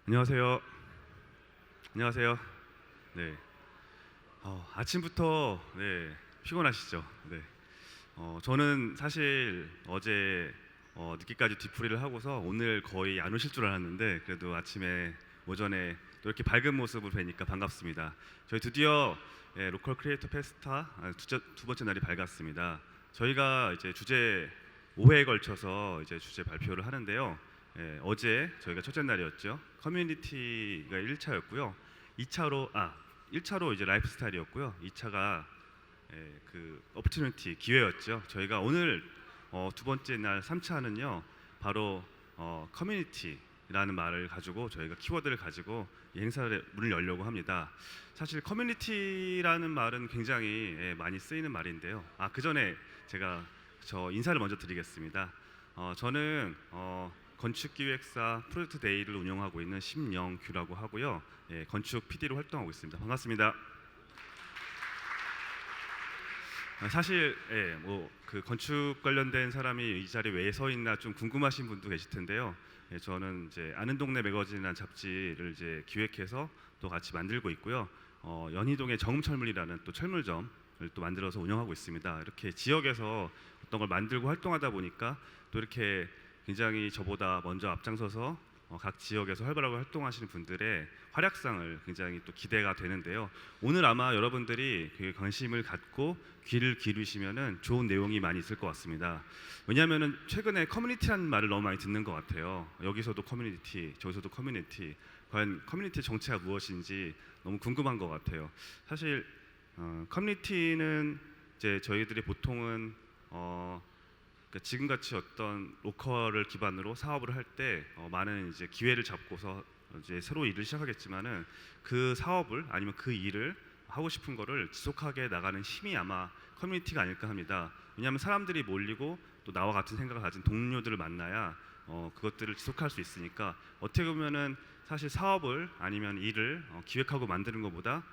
안녕하세요. 안녕하세요. 네. 아침부터 피곤하시죠? 네. 저는 사실 어제 늦게까지 뒤풀이를 하고서 오늘 거의 안 오실 줄 알았는데 그래도 아침에 오전에 또 이렇게 밝은 모습을 뵈니까 반갑습니다. 저희 드디어 로컬 크리에이터 페스타 두 번째 날이 밝았습니다. 저희가 이제 주제 5회에 걸쳐서 이제 주제 발표를 하는데요. 어제 저희가 첫째 날이었죠. 커뮤니티가 1차였고요. 1차로 이제 라이프 스타일이었고요. 2차가 그 오퍼튜니티 기회였죠. 저희가 오늘 두 번째 날 3차는요. 바로 커뮤니티라는 말을 가지고 저희가 키워드를 가지고 이 행사를 문을 열려고 합니다. 사실 커뮤니티라는 말은 굉장히 많이 쓰이는 말인데요. 그 전에 제가 저 인사를 먼저 드리겠습니다. 저는 건축기획사 프로젝트 데이를 운영하고 있는 심영규라고 하고요. 건축 PD로 활동하고 있습니다. 반갑습니다. 사실 그 건축 관련된 사람이 이 자리에 왜 서 있나 좀 궁금하신 분도 계실 텐데요. 저는 이제 아는 동네 매거진이라는 잡지를 이제 기획해서 또 같이 만들고 있고요. 연희동의 정음철물이라는 또 철물점을 또 만들어서 운영하고 있습니다. 이렇게 지역에서 어떤 걸 만들고 활동하다 보니까 또 이렇게 굉장히 저보다 먼저 앞장서서 각 지역에서 활발하게 활동하시는 분들의 활약상을 굉장히 또 기대가 되는데요. 오늘 아마 여러분들이 관심을 갖고 귀를 기울이시면은 좋은 내용이 많이 있을 것 같습니다. 왜냐하면은 최근에 커뮤니티라는 말을 너무 많이 듣는 것 같아요. 여기서도 커뮤니티, 저기서도 커뮤니티. 과연 커뮤니티 정체가 무엇인지 너무 궁금한 것 같아요. 사실 커뮤니티는 이제 저희들이 보통은 그러니까 지금같이 어떤 로컬을 기반으로 사업을 할 때 많은 이제 기회를 잡고서 이제 새로 일을 시작하겠지만은 그 사업을 아니면 그 일을 하고 싶은 거를 지속하게 나가는 힘이 아마 커뮤니티가 아닐까 합니다. 왜냐하면 사람들이 몰리고 또 나와 같은 생각을 가진 동료들을 만나야 그것들을 지속할 수 있으니까 어떻게 보면은 사실 사업을 아니면 일을 기획하고 만드는 것보다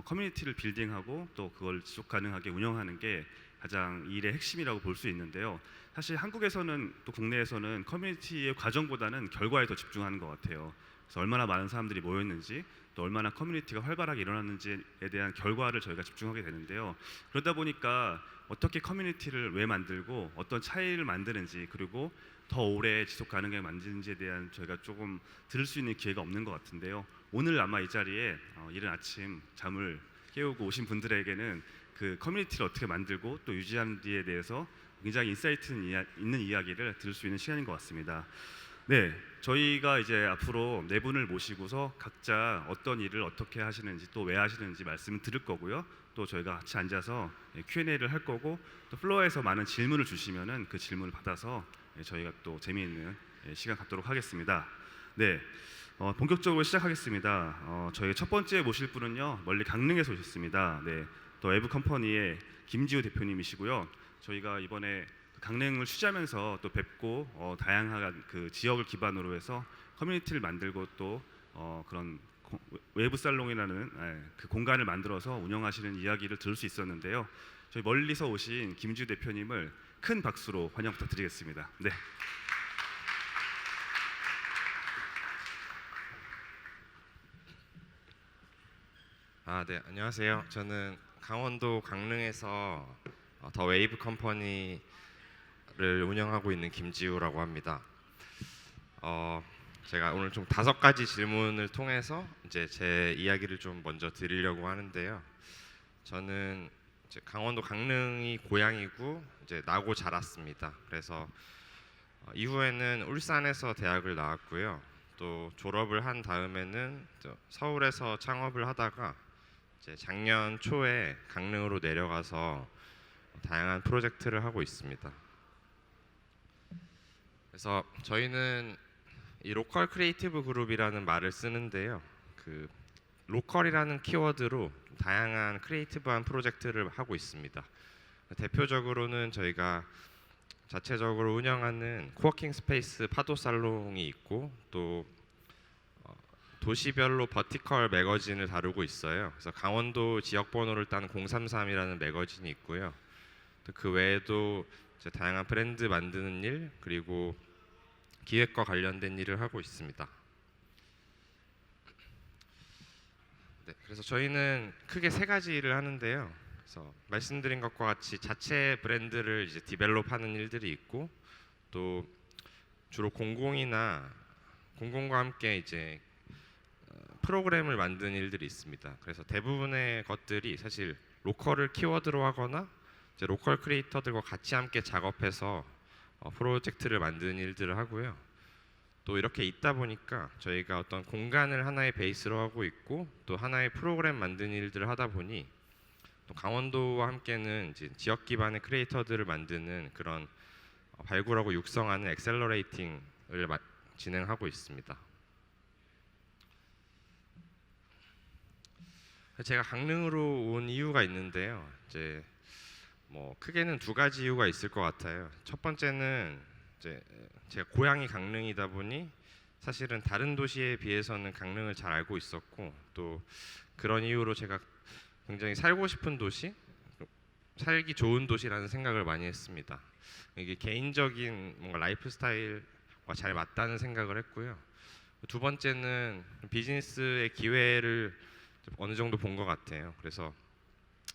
커뮤니티를 빌딩하고 또 그걸 지속 가능하게 운영하는 게 가장 일의 핵심이라고 볼 수 있는데요. 사실 한국에서는 또 국내에서는 커뮤니티의 과정보다는 결과에 더 집중하는 것 같아요. 그래서 얼마나 많은 사람들이 모였는지 또 얼마나 커뮤니티가 활발하게 일어났는지에 대한 결과를 저희가 집중하게 되는데요. 그러다 보니까 어떻게 커뮤니티를 왜 만들고 어떤 차이를 만드는지 그리고 더 오래 지속 가능하게 만드는지에 대한 저희가 조금 들을 수 있는 기회가 없는 것 같은데요. 오늘 아마 이 자리에 이른 아침 잠을 깨우고 오신 분들에게는 그 커뮤니티를 어떻게 만들고 또 유지하는지에 대해서 굉장히 인사이트 있는 이야기를 들을 수 있는 시간인 것 같습니다. 네, 저희가 이제 앞으로 네 분을 모시고서 각자 어떤 일을 어떻게 하시는지 또 왜 하시는지 말씀을 드릴 거고요. 또 저희가 같이 앉아서 Q&A를 할 거고 또 플로어에서 많은 질문을 주시면은 그 질문을 받아서 저희가 또 재미있는 시간 갖도록 하겠습니다. 네, 본격적으로 시작하겠습니다. 저희 첫 번째 모실 분은요 멀리 강릉에서 오셨습니다. 네, 또 외부 컴퍼니의 김지우 대표님이시고요. 저희가 이번에 강릉을 취재하면서 또 뵙고 다양한 그 지역을 기반으로 해서 커뮤니티를 만들고 또 그런 외부 살롱이라는 그 공간을 만들어서 운영하시는 이야기를 들을 수 있었는데요. 저희 멀리서 오신 김지우 대표님을 큰 박수로 환영 부탁드리겠습니다. 네. 네, 안녕하세요. 저는 강원도 강릉에서 더 웨이브 컴퍼니를 운영하고 있는 김지우라고 합니다. 제가 오늘 좀 5가지 질문을 통해서 이제 제 이야기를 좀 먼저 드리려고 하는데요. 저는 이제 강원도 강릉이 고향이고 이제 나고 자랐습니다. 그래서 이후에는 울산에서 대학을 나왔고요. 또 졸업을 한 다음에는 또 서울에서 창업을 하다가 이제 작년 초에 강릉으로 내려가서 다양한 프로젝트를 하고 있습니다. 그래서 저희는 이 로컬 크리에이티브 그룹이라는 말을 쓰는데요. 그 로컬이라는 키워드로 다양한 크리에이티브한 프로젝트를 하고 있습니다. 대표적으로는 저희가 자체적으로 운영하는 코워킹 스페이스 파도 살롱이 있고 또 도시별로 버티컬 매거진을 다루고 있어요. 그래서 강원도 지역 번호를 딴 033이라는 매거진이 있고요. 또 그 외에도 이제 다양한 브랜드 만드는 일 그리고 기획과 관련된 일을 하고 있습니다. 네, 그래서 저희는 크게 세 가지를 하는데요. 그래서 말씀드린 것과 같이 자체 브랜드를 이제 디벨롭하는 일들이 있고, 또 주로 공공이나 공공과 함께 이제 프로그램을 만드는 일들이 있습니다. 그래서 대부분의 것들이 사실 로컬을 키워드로 하거나 이제 로컬 크리에이터들과 같이 함께 작업해서 프로젝트를 만드는 일들을 하고요. 또 이렇게 있다 보니까 저희가 어떤 공간을 하나의 베이스로 하고 있고 또 하나의 프로그램 만드는 일들을 하다 보니 또 강원도와 함께는 이제 지역 기반의 크리에이터들을 만드는 그런 발굴하고 육성하는 엑셀러레이팅을 진행하고 있습니다. 제가 강릉으로 온 이유가 있는데요. 이제 뭐 크게는 두 가지 이유가 있을 것 같아요. 첫 번째는 이제 제가 고향이 강릉이다 보니 사실은 다른 도시에 비해서는 강릉을 잘 알고 있었고, 또 그런 이유로 제가 굉장히 살고 싶은 도시, 살기 좋은 도시라는 생각을 많이 했습니다. 이게 개인적인 뭔가 라이프 스타일과 잘 맞다는 생각을 했고요. 두 번째는 비즈니스의 기회를 어느 정도 본 것 같아요. 그래서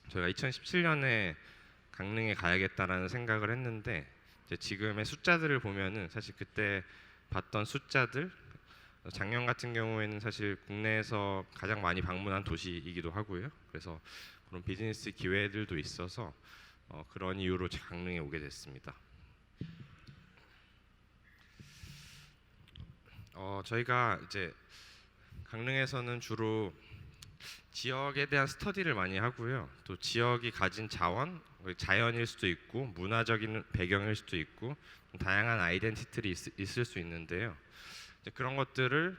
저희가 2017년에 강릉에 가야겠다라는 생각을 했는데 이제 지금의 숫자들을 보면은 사실 그때 봤던 숫자들, 작년 같은 경우에는 사실 국내에서 가장 많이 방문한 도시이기도 하고요. 그래서 그런 비즈니스 기회들도 있어서 그런 이유로 강릉에 오게 됐습니다. 저희가 이제 강릉에서는 주로 지역에 대한 스터디를 많이 하고요. 또 지역이 가진 자원, 자연일 수도 있고 문화적인 배경일 수도 있고 다양한 아이덴티티들이 있을 수 있는데요. 이제 그런 것들을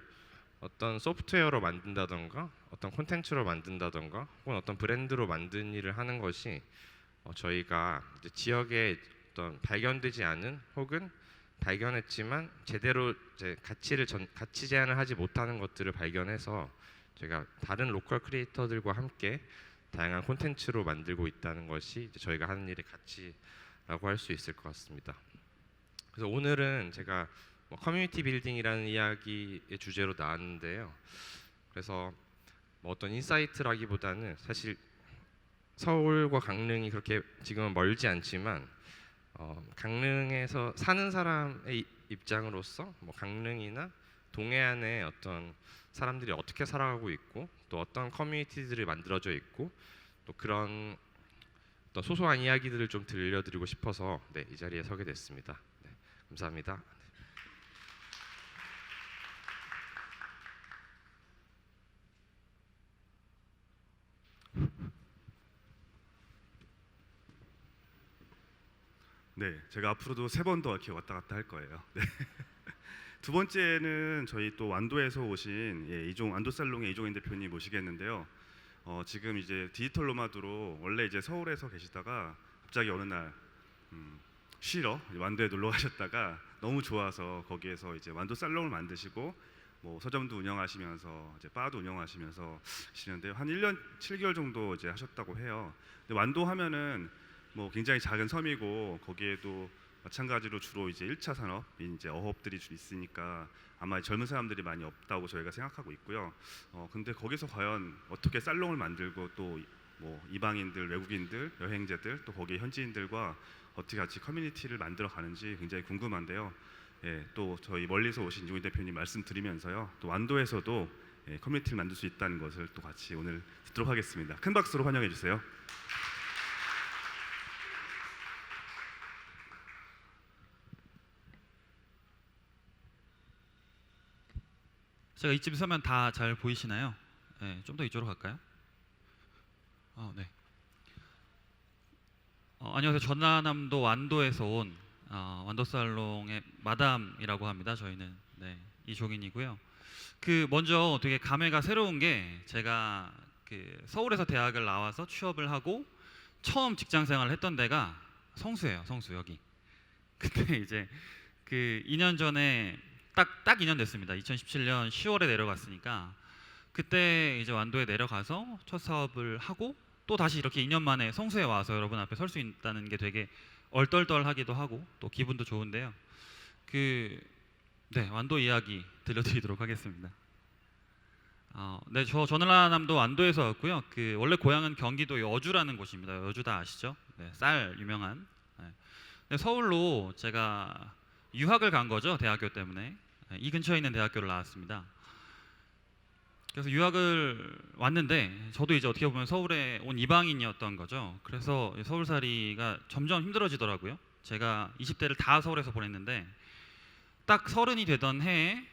어떤 소프트웨어로 만든다던가 어떤 콘텐츠로 만든다던가 혹은 어떤 브랜드로 만든 일을 하는 것이 저희가 이제 지역에 어떤 발견되지 않은 혹은 발견했지만 제대로 이제 가치 제한을 하지 못하는 것들을 발견해서 저희가 다른 로컬 크리에이터들과 함께 다양한 콘텐츠로 만들고 있다는 것이 이제 저희가 하는 일의 가치라고 할 수 있을 것 같습니다. 그래서 오늘은 제가 커뮤니티 빌딩이라는 이야기의 주제로 나왔는데요. 그래서 어떤 인사이트라기보다는 사실 서울과 강릉이 그렇게 지금은 멀지 않지만 강릉에서 사는 사람의 입장으로서 강릉이나 동해안의 어떤 사람들이 어떻게 살아가고 있고 또 어떤 커뮤니티들이 만들어져 있고 또 그런 어떤 소소한 이야기들을 좀 들려드리고 싶어서 이 자리에 서게 됐습니다. 네, 감사합니다. 네, 제가 앞으로도 세 번 더 이렇게 왔다 갔다 할 거예요. 네. 두 번째는 저희 또 완도에서 오신 완도살롱의 이종인 대표님 모시겠는데요. 지금 이제 디지털 노마드로 원래 이제 서울에서 계시다가 갑자기 어느 날 쉬러 완도에 놀러 가셨다가 너무 좋아서 거기에서 이제 완도 살롱을 만드시고 뭐 서점도 운영하시면서 이제 바도 운영하시면서 하시는데요. 한 1년 7개월 정도 이제 하셨다고 해요. 근데 완도 하면은 뭐 굉장히 작은 섬이고 거기에도 마찬가지로 주로 이제 1차 산업인 이제 어업들이 있으니까 아마 젊은 사람들이 많이 없다고 저희가 생각하고 있고요. 근데 거기서 과연 어떻게 살롱을 만들고 또 뭐 이방인들, 외국인들, 여행자들 또 거기 현지인들과 어떻게 같이 커뮤니티를 만들어 가는지 굉장히 궁금한데요. 예, 또 저희 멀리서 오신 이종인 대표님 말씀드리면서요. 또 완도에서도 커뮤니티를 만들 수 있다는 것을 또 같이 오늘 듣도록 하겠습니다. 큰 박수로 환영해 주세요. 제가 이쯤 서면 다 잘 보이시나요? 네, 좀 더 이쪽으로 갈까요? 네. 안녕하세요. 전라남도 완도에서 온 완도살롱의 마담이라고 합니다. 저희는 이종인이고요. 먼저 되게 감회가 새로운 게 제가 서울에서 대학을 나와서 취업을 하고 처음 직장 생활을 했던 데가 성수예요. 성수 여기. 근데 이제 2년 전에 딱 2년 됐습니다. 2017년 10월에 내려갔으니까 그때 이제 완도에 내려가서 첫 사업을 하고 또 다시 이렇게 2년 만에 성수에 와서 여러분 앞에 설 수 있다는 게 되게 얼떨떨하기도 하고 또 기분도 좋은데요. 완도 이야기 들려드리도록 하겠습니다. 네, 저 전라남도 완도에서 왔고요. 그 원래 고향은 경기도 여주라는 곳입니다. 여주 다 아시죠? 네, 쌀 유명한. 네. 근데 서울로 제가 유학을 간 거죠. 대학교 때문에. 네, 이 근처에 있는 대학교를 나왔습니다. 그래서 유학을 왔는데 저도 이제 어떻게 보면 서울에 온 이방인이었던 거죠. 그래서 서울살이가 점점 힘들어지더라고요. 제가 20대를 다 서울에서 보냈는데 딱 30이 되던 해에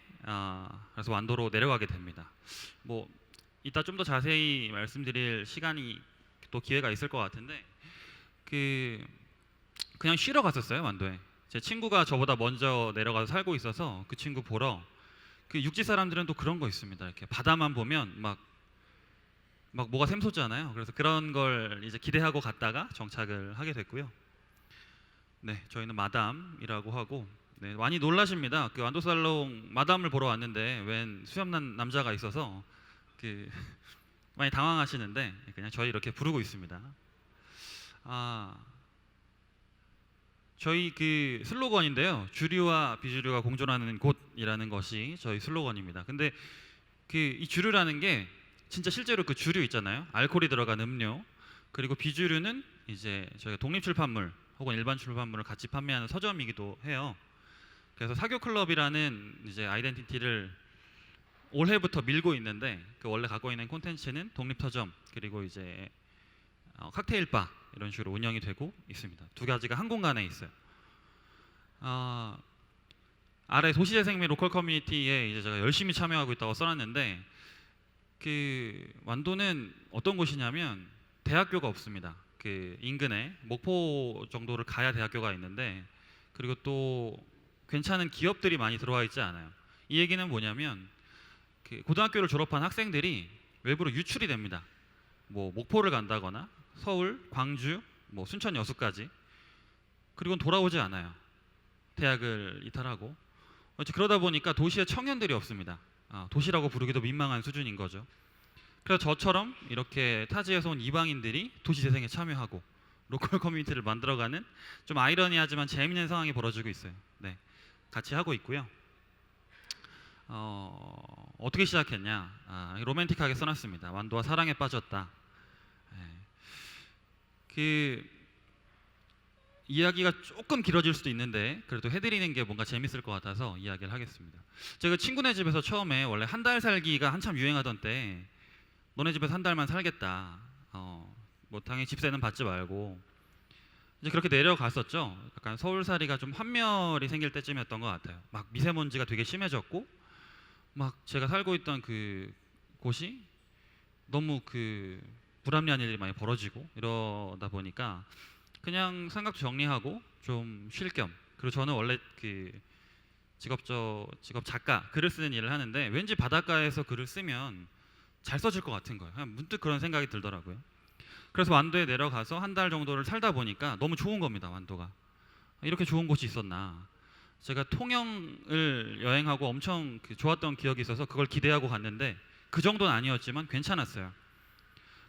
그래서 완도로 내려가게 됩니다. 뭐 이따 좀 더 자세히 말씀드릴 시간이 또 기회가 있을 것 같은데 그냥 쉬러 갔었어요. 완도에 제 친구가 저보다 먼저 내려가서 살고 있어서 그 친구 보러. 그 육지 사람들은 또 그런 거 있습니다. 이렇게 바다만 보면 막 뭐가 샘솟잖아요. 그래서 그런 걸 이제 기대하고 갔다가 정착을 하게 됐고요. 네, 저희는 마담이라고 하고, 네, 많이 놀라십니다. 그 완도살롱 마담을 보러 왔는데 웬 수염난 남자가 있어서 많이 당황하시는데 그냥 저희 이렇게 부르고 있습니다. 저희 그 슬로건인데요. 주류와 비주류가 공존하는 곳이라는 것이 저희 슬로건입니다. 근데 이 주류라는 게 진짜 실제로 그 주류 있잖아요. 알코올이 들어간 음료. 그리고 비주류는 이제 저희가 독립 출판물 혹은 일반 출판물을 같이 판매하는 서점이기도 해요. 그래서 사교클럽이라는 이제 아이덴티티를 올해부터 밀고 있는데 그 원래 갖고 있는 콘텐츠는 독립 서점 그리고 이제 칵테일바 이런 식으로 운영이 되고 있습니다. 두 가지가 한 공간에 있어요. 아래 도시재생 및 로컬 커뮤니티에 이제 제가 열심히 참여하고 있다고 써놨는데 그 완도는 어떤 곳이냐면 대학교가 없습니다. 그 인근에 목포 정도를 가야 대학교가 있는데 그리고 또 괜찮은 기업들이 많이 들어와 있지 않아요. 이 얘기는 뭐냐면 그 고등학교를 졸업한 학생들이 외부로 유출이 됩니다. 뭐 목포를 간다거나 서울, 광주, 뭐 순천 여수까지. 그리고는 돌아오지 않아요. 대학을 이탈하고. 그러다 보니까 도시에 청년들이 없습니다. 도시라고 부르기도 민망한 수준인 거죠. 그래서 저처럼 이렇게 타지에서 온 이방인들이 도시 재생에 참여하고 로컬 커뮤니티를 만들어가는 좀 아이러니하지만 재미있는 상황이 벌어지고 있어요. 네, 같이 하고 있고요. 어떻게 시작했냐? 로맨틱하게 써놨습니다. 완도와 사랑에 빠졌다. 이야기가 조금 길어질 수도 있는데 그래도 해드리는 게 뭔가 재밌을 것 같아서 이야기를 하겠습니다. 제가 친구네 집에서 처음에 원래 한 달 살기가 한참 유행하던 때 너네 집에서 한 달만 살겠다. 뭐 당연히 집세는 받지 말고 이제 그렇게 내려갔었죠. 약간 서울살이가 좀 환멸이 생길 때쯤이었던 것 같아요. 막 미세먼지가 되게 심해졌고 막 제가 살고 있던 그 곳이 너무 불합리한 일이 많이 벌어지고 이러다 보니까 그냥 생각도 정리하고 좀 쉴 겸. 그리고 저는 원래 직업 작가 글을 쓰는 일을 하는데 왠지 바닷가에서 글을 쓰면 잘 써질 것 같은 거예요. 그냥 문득 그런 생각이 들더라고요. 그래서 완도에 내려가서 한 달 정도를 살다 보니까 너무 좋은 겁니다. 완도가 이렇게 좋은 곳이 있었나. 제가 통영을 여행하고 엄청 좋았던 기억이 있어서 그걸 기대하고 갔는데 그 정도는 아니었지만 괜찮았어요.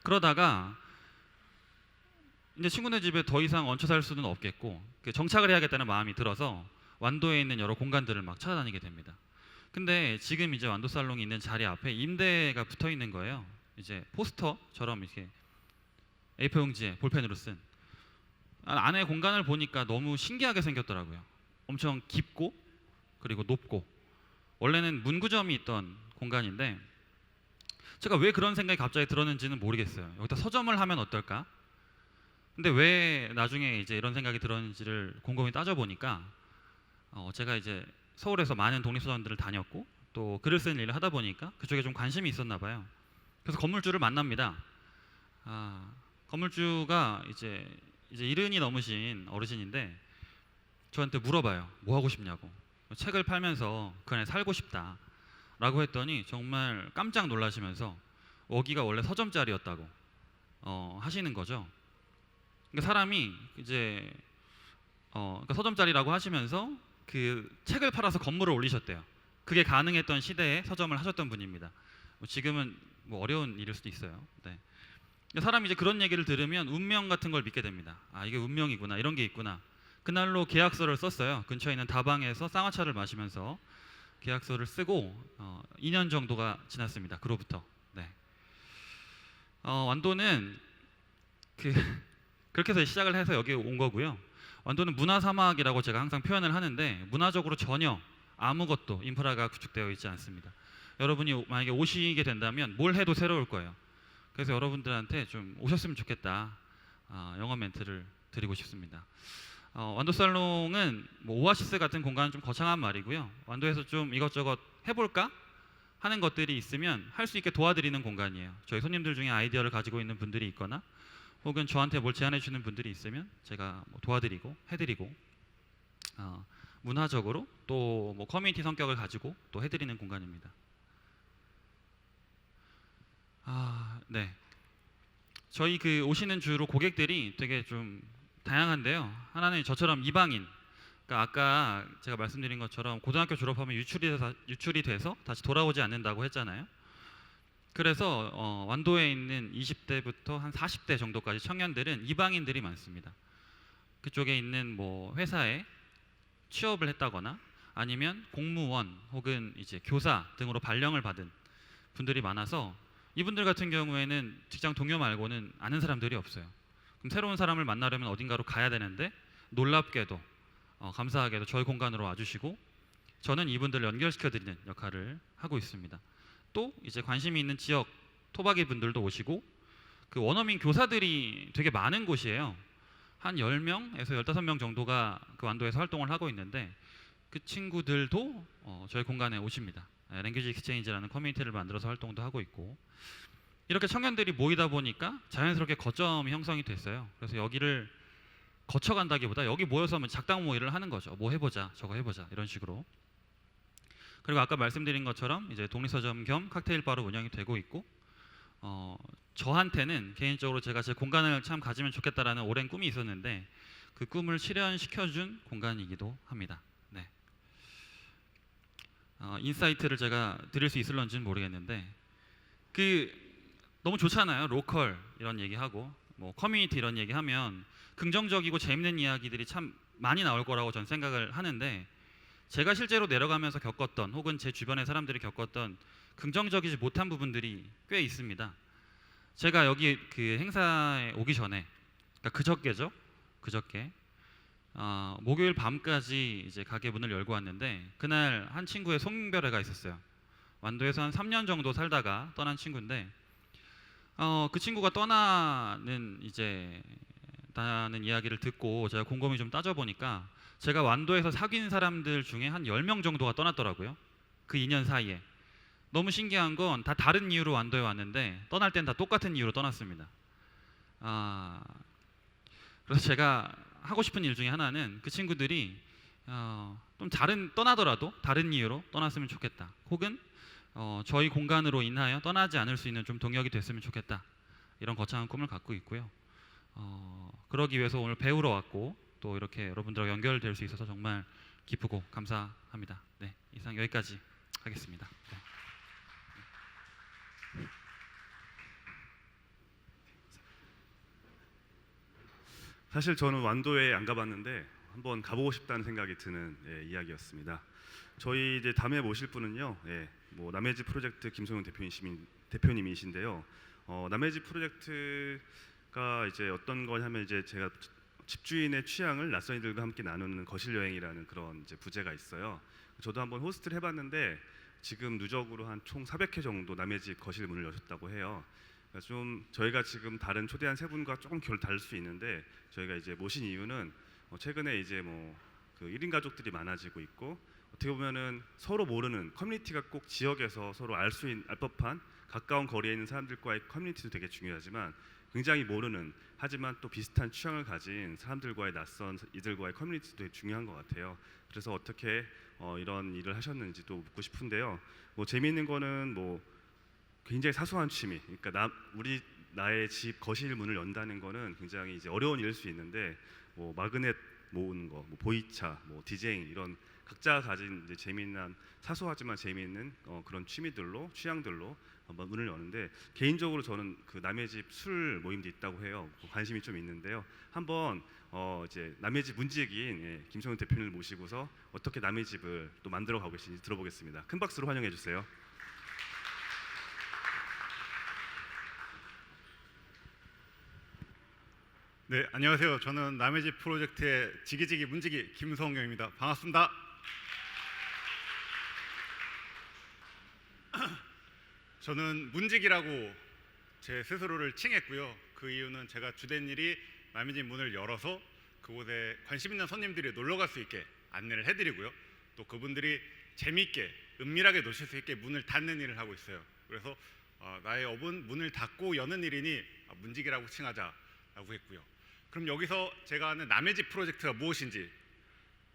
그러다가 이제 친구네 집에 더 이상 얹혀 살 수는 없겠고 정착을 해야겠다는 마음이 들어서 완도에 있는 여러 공간들을 막 찾아다니게 됩니다. 근데 지금 이제 완도 살롱이 있는 자리 앞에 임대가 붙어 있는 거예요. 이제 포스터처럼 이렇게 A4 용지에 볼펜으로 쓴. 안에 공간을 보니까 너무 신기하게 생겼더라고요. 엄청 깊고 그리고 높고 원래는 문구점이 있던 공간인데 제가 왜 그런 생각이 갑자기 들었는지는 모르겠어요. 여기다 서점을 하면 어떨까? 근데 왜 나중에 이제 이런 생각이 들었는지를 곰곰이 따져보니까 제가 이제 서울에서 많은 독립서점들을 다녔고 또 글을 쓰는 일을 하다 보니까 그쪽에 좀 관심이 있었나 봐요. 그래서 건물주를 만납니다. 건물주가 이제 이른이 넘으신 어르신인데 저한테 물어봐요. 뭐 하고 싶냐고. 책을 팔면서 그 안에 살고 싶다 라고 했더니 정말 깜짝 놀라시면서 여기가 원래 서점자리였다고 하시는 거죠. 그러니까 사람이 이제 그러니까 서점자리라고 하시면서 그 책을 팔아서 건물을 올리셨대요. 그게 가능했던 시대에 서점을 하셨던 분입니다. 지금은 뭐 어려운 일일 수도 있어요. 네. 사람이 이제 그런 얘기를 들으면 운명 같은 걸 믿게 됩니다. 이게 운명이구나, 이런 게 있구나. 그날로 계약서를 썼어요. 근처에 있는 다방에서 쌍화차를 마시면서 계약서를 쓰고 2년 정도가 지났습니다. 그로부터. 네. 완도는 그 그렇게 해서 시작을 해서 여기 온 거고요. 완도는 문화 사막이라고 제가 항상 표현을 하는데 문화적으로 전혀 아무것도 인프라가 구축되어 있지 않습니다. 여러분이 만약에 오시게 된다면 뭘 해도 새로울 거예요. 그래서 여러분들한테 좀 오셨으면 좋겠다. 영어 멘트를 드리고 싶습니다. 완도살롱은 뭐 오아시스 같은 공간은 좀 거창한 말이고요. 완도에서 좀 이것저것 해볼까 하는 것들이 있으면 할 수 있게 도와드리는 공간이에요. 저희 손님들 중에 아이디어를 가지고 있는 분들이 있거나 혹은 저한테 뭘 제안해 주는 분들이 있으면 제가 뭐 도와드리고 해드리고 문화적으로 또 뭐 커뮤니티 성격을 가지고 또 해드리는 공간입니다. 네. 저희 그 오시는 주로 고객들이 되게 좀 다양한데요. 하나는 저처럼 이방인. 그러니까 아까 제가 말씀드린 것처럼 고등학교 졸업하면 유출이 돼서 다시 돌아오지 않는다고 했잖아요. 그래서 완도에 있는 20대부터 한 40대 정도까지 청년들은 이방인들이 많습니다. 그쪽에 있는 뭐 회사에 취업을 했다거나 아니면 공무원 혹은 이제 교사 등으로 발령을 받은 분들이 많아서 이분들 같은 경우에는 직장 동료 말고는 아는 사람들이 없어요. 그럼 새로운 사람을 만나려면 어딘가로 가야 되는데 놀랍게도 감사하게도 저희 공간으로 와주시고 저는 이분들을 연결시켜 드리는 역할을 하고 있습니다. 또 이제 관심이 있는 지역 토박이 분들도 오시고 그 원어민 교사들이 되게 많은 곳이에요. 한 10명에서 15명 정도가 그 완도에서 활동을 하고 있는데 그 친구들도 저희 공간에 오십니다. 랭귀지 익스체인지라는 커뮤니티를 만들어서 활동도 하고 있고 이렇게 청년들이 모이다 보니까 자연스럽게 거점이 형성이 됐어요. 그래서 여기를 거쳐간다기보다 여기 모여서 작당 모의를 하는 거죠. 뭐 해보자, 저거 해보자 이런 식으로. 그리고 아까 말씀드린 것처럼 이제 독립서점 겸 칵테일 바로 운영이 되고 있고 저한테는 개인적으로 제가 제 공간을 참 가지면 좋겠다라는 오랜 꿈이 있었는데 그 꿈을 실현시켜준 공간이기도 합니다. 네. 인사이트를 제가 드릴 수 있을런지는 모르겠는데 너무 좋잖아요. 로컬 이런 얘기하고 뭐 커뮤니티 이런 얘기하면 긍정적이고 재밌는 이야기들이 참 많이 나올 거라고 전 생각을 하는데 제가 실제로 내려가면서 겪었던 혹은 제 주변의 사람들이 겪었던 긍정적이지 못한 부분들이 꽤 있습니다. 제가 여기 그 행사에 오기 전에 그러니까 그저께죠. 그저께 목요일 밤까지 이제 가게 문을 열고 왔는데 그날 한 친구의 송별회가 있었어요. 완도에서 한 3년 정도 살다가 떠난 친구인데 그 친구가 떠나는 이야기를 듣고 제가 곰곰이 좀 따져보니까 제가 완도에서 사귄 사람들 중에 한 10명 정도가 떠났더라고요. 그 2년 사이에. 너무 신기한 건 다 다른 이유로 완도에 왔는데 떠날 땐 다 똑같은 이유로 떠났습니다. 그래서 제가 하고 싶은 일 중에 하나는 그 친구들이 좀 떠나더라도 다른 이유로 떠났으면 좋겠다. 혹은 저희 공간으로 인하여 떠나지 않을 수 있는 좀 동역이 됐으면 좋겠다. 이런 거창한 꿈을 갖고 있고요. 그러기 위해서 오늘 배우러 왔고 또 이렇게 여러분들과 연결될 수 있어서 정말 기쁘고 감사합니다. 네, 이상 여기까지 하겠습니다. 네. 사실 저는 완도에 안 가봤는데 한번 가보고 싶다는 생각이 드는 이야기였습니다. 저희 이제 다음에 모실 분은요, 뭐 남해집 프로젝트 김소영 대표님이신데요. 남해집 프로젝트가 이제 어떤 거냐면 이제 제가 집주인의 취향을 낯선이들과 함께 나누는 거실 여행이라는 그런 이제 부제가 있어요. 저도 한번 호스트를 해봤는데 지금 누적으로 한 총 400회 정도 남해집 거실 문을 여셨다고 해요. 그러니까 좀 저희가 지금 다른 초대한 세 분과 조금 결 다를 수 있는데 저희가 이제 모신 이유는 최근에 이제 뭐 그 1인 가족들이 많아지고 있고 어떻게 보면은 서로 모르는 커뮤니티가 꼭 지역에서 서로 알 법한 가까운 거리에 있는 사람들과의 커뮤니티도 되게 중요하지만 굉장히 모르는 하지만 또 비슷한 취향을 가진 사람들과의 낯선 이들과의 커뮤니티도 되게 중요한 것 같아요. 그래서 어떻게 이런 일을 하셨는지도 묻고 싶은데요. 뭐 재미있는 거는 뭐 굉장히 사소한 취미, 그러니까 나의 집 거실 문을 연다는 거는 굉장히 이제 어려운 일일 수 있는데 뭐 마그넷 모으는 거, 뭐 보이차, 뭐 디제잉 이런 각자 가진 이제 재미난 사소하지만 재미있는 그런 취미들로 취향들로 한번 문을 여는데 개인적으로 저는 그 남의 집 술 모임도 있다고 해요. 관심이 좀 있는데요. 한번 이제 남의 집 문지기인 김성윤 대표님을 모시고서 어떻게 남의 집을 또 만들어 가고 계신지 들어보겠습니다. 큰 박수로 환영해 주세요. 네, 안녕하세요. 저는 남의 집 프로젝트의 지기지기 문지기 김성경입니다. 반갑습니다. 저는 문지기라고 제 스스로를 칭했고요. 그 이유는 제가 주된 일이 남의 집 문을 열어서 그곳에 관심 있는 손님들이 놀러 갈 수 있게 안내를 해드리고요. 또 그분들이 재미있게 은밀하게 노실 수 있게 문을 닫는 일을 하고 있어요. 그래서 나의 업은 문을 닫고 여는 일이니 문지기라고 칭하자라고 했고요. 그럼 여기서 제가 하는 남의 집 프로젝트가 무엇인지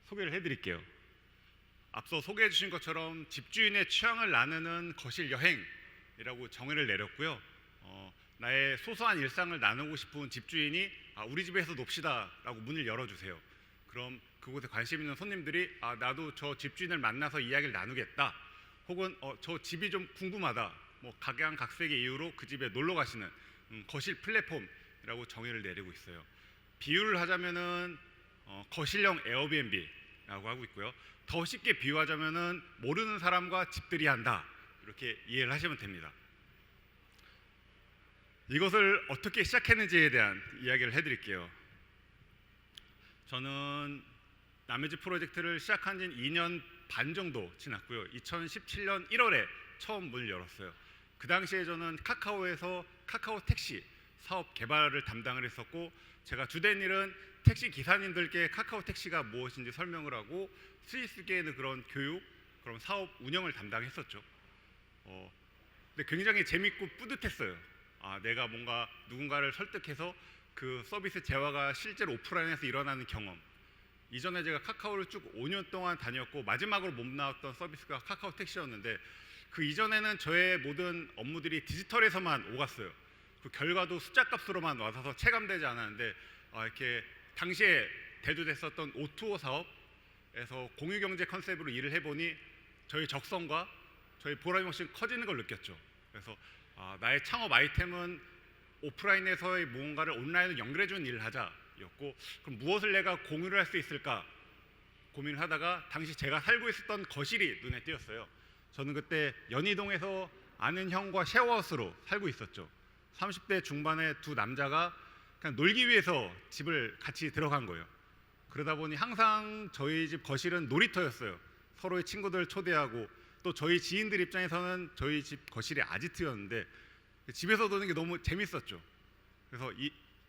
소개를 해드릴게요. 앞서 소개해 주신 것처럼 집주인의 취향을 나누는 거실 여행이라고 정의를 내렸고요. 나의 소소한 일상을 나누고 싶은 집주인이 우리 집에서 놉시다 라고 문을 열어주세요. 그럼 그곳에 관심 있는 손님들이 나도 저 집주인을 만나서 이야기를 나누겠다, 혹은 저 집이 좀 궁금하다, 뭐 각양각색의 이유로 그 집에 놀러 가시는 거실 플랫폼이라고 정의를 내리고 있어요. 비유를 하자면은 거실형 에어비앤비라고 하고 있고요. 더 쉽게 비유하자면은 모르는 사람과 집들이 한다, 이렇게 이해를 하시면 됩니다. 이것을 어떻게 시작했는지에 대한 이야기를 해드릴게요. 저는 남의 집 프로젝트를 시작한 지 2년 반 정도 지났고요. 2017년 1월에 처음 문을 열었어요. 그 당시에 저는 카카오에서 카카오 택시 사업 개발을 담당을 했었고, 제가 주된 일은 택시 기사님들께 카카오 택시가 무엇인지 설명을 하고 스위스계의 그런 교육, 그런 사업 운영을 담당했었죠. 근데 굉장히 재밌고 뿌듯했어요. 내가 뭔가 누군가를 설득해서 그 서비스 재화가 실제로 오프라인에서 일어나는 경험. 이전에 제가 카카오를 쭉 5년 동안 다녔고 마지막으로 못 나왔던 서비스가 카카오 택시였는데, 그 이전에는 저의 모든 업무들이 디지털에서만 오갔어요. 그 결과도 숫자 값으로만 와서 체감되지 않았는데, 이렇게 당시에 대두됐었던 O2O 사업에서 공유경제 컨셉으로 일을 해보니 저희 적성과 저희 보람이 훨씬 커지는 걸 느꼈죠. 그래서 나의 창업 아이템은 오프라인에서의 무언가를 온라인으로 연결해주는 일을 하자였고, 그럼 무엇을 내가 공유를 할 수 있을까 고민을 하다가 당시 제가 살고 있었던 거실이 눈에 띄었어요. 저는 그때 연희동에서 아는 형과 쉐어하우스로 살고 있었죠. 30대 중반의 두 남자가 그냥 놀기 위해서 집을 같이 들어간 거예요. 그러다 보니 항상 저희 집 거실은 놀이터였어요. 서로의 친구들 초대하고, 또 저희 지인들 입장에서는 저희 집 거실이 아지트였는데 집에서 노는 게 너무 재밌었죠. 그래서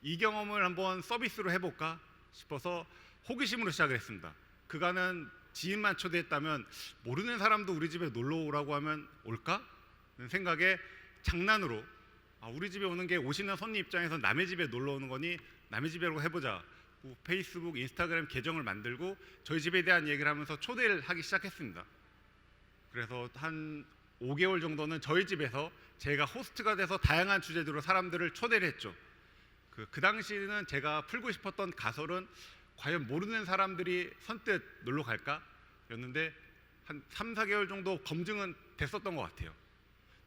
이 경험을 한번 서비스로 해볼까 싶어서 호기심으로 시작을 했습니다. 그간은 지인만 초대했다면 모르는 사람도 우리 집에 놀러 오라고 하면 올까? 라는 생각에 장난으로 우리 집에 오는 게 오시는 손님 입장에서 남의 집에 놀러 오는 거니 남의 집이라고 해보자. 페이스북, 인스타그램 계정을 만들고 저희 집에 대한 얘기를 하면서 초대를 하기 시작했습니다. 그래서 한 5개월 정도는 저희 집에서 제가 호스트가 돼서 다양한 주제들로 사람들을 초대를 했죠. 그 당시에는 제가 풀고 싶었던 가설은 과연 모르는 사람들이 선뜻 놀러 갈까? 였는데 한 3, 4개월 정도 검증은 됐었던 것 같아요.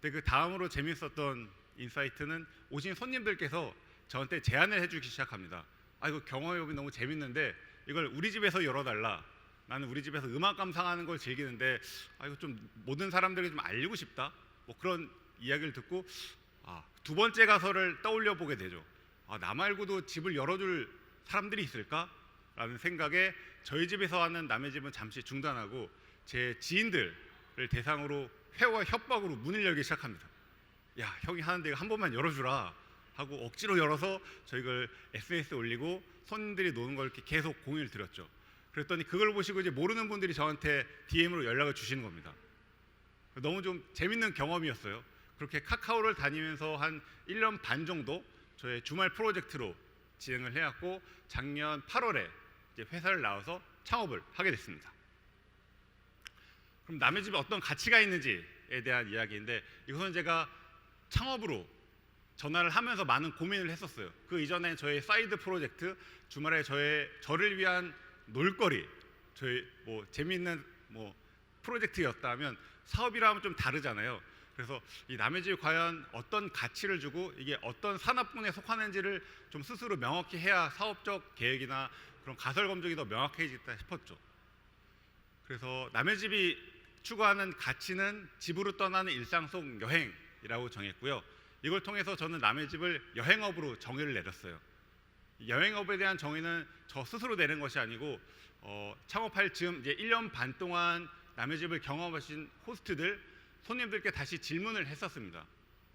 근데 그 다음으로 재밌었던 인사이트는 오신 손님들께서 저한테 제안을 해주기 시작합니다. 이거 경험해보기 너무 재밌는데 이걸 우리 집에서 열어달라. 나는 우리 집에서 음악 감상하는 걸 즐기는데 이거 좀 모든 사람들이 좀 알리고 싶다. 뭐 그런 이야기를 듣고 두 번째 가설을 떠올려 보게 되죠. 나 말고도 집을 열어줄 사람들이 있을까? 라는 생각에 저희 집에서 하는 남의 집은 잠시 중단하고 제 지인들을 대상으로 회와 협박으로 문을 열기 시작합니다. 야, 형이 하는데 한 번만 열어주라 하고 억지로 열어서 저희를 SNS에 올리고 손님들이 노는 걸 이렇게 계속 공유를 드렸죠. 그랬더니 그걸 보시고 이제 모르는 분들이 저한테 DM으로 연락을 주시는 겁니다. 너무 좀 재밌는 경험이었어요. 그렇게 카카오를 다니면서 한 1년 반 정도 저의 주말 프로젝트로 진행을 해왔고, 작년 8월에 이제 회사를 나와서 창업을 하게 됐습니다. 그럼 남의 집에 어떤 가치가 있는지에 대한 이야기인데, 이것은 제가 창업으로 전화를 하면서 많은 고민을 했었어요. 그 이전에 저의 사이드 프로젝트, 주말에 저를 위한 놀거리, 저희 뭐 재미있는 뭐 프로젝트였다면 사업이라면 좀 다르잖아요. 그래서 이 남의 집이 과연 어떤 가치를 주고 이게 어떤 산업군에 속하는지를 좀 스스로 명확히 해야 사업적 계획이나 그런 가설 검증이 더 명확해지겠다 싶었죠. 그래서 남의 집이 추구하는 가치는 집으로 떠나는 일상 속 여행이라고 정했고요. 이걸 통해서 저는 남의 집을 여행업으로 정의를 내렸어요. 여행업에 대한 정의는 저 스스로 내는 것이 아니고 창업할 즈음 이제 1년 반 동안 남의 집을 경험하신 호스트들, 손님들께 다시 질문을 했었습니다.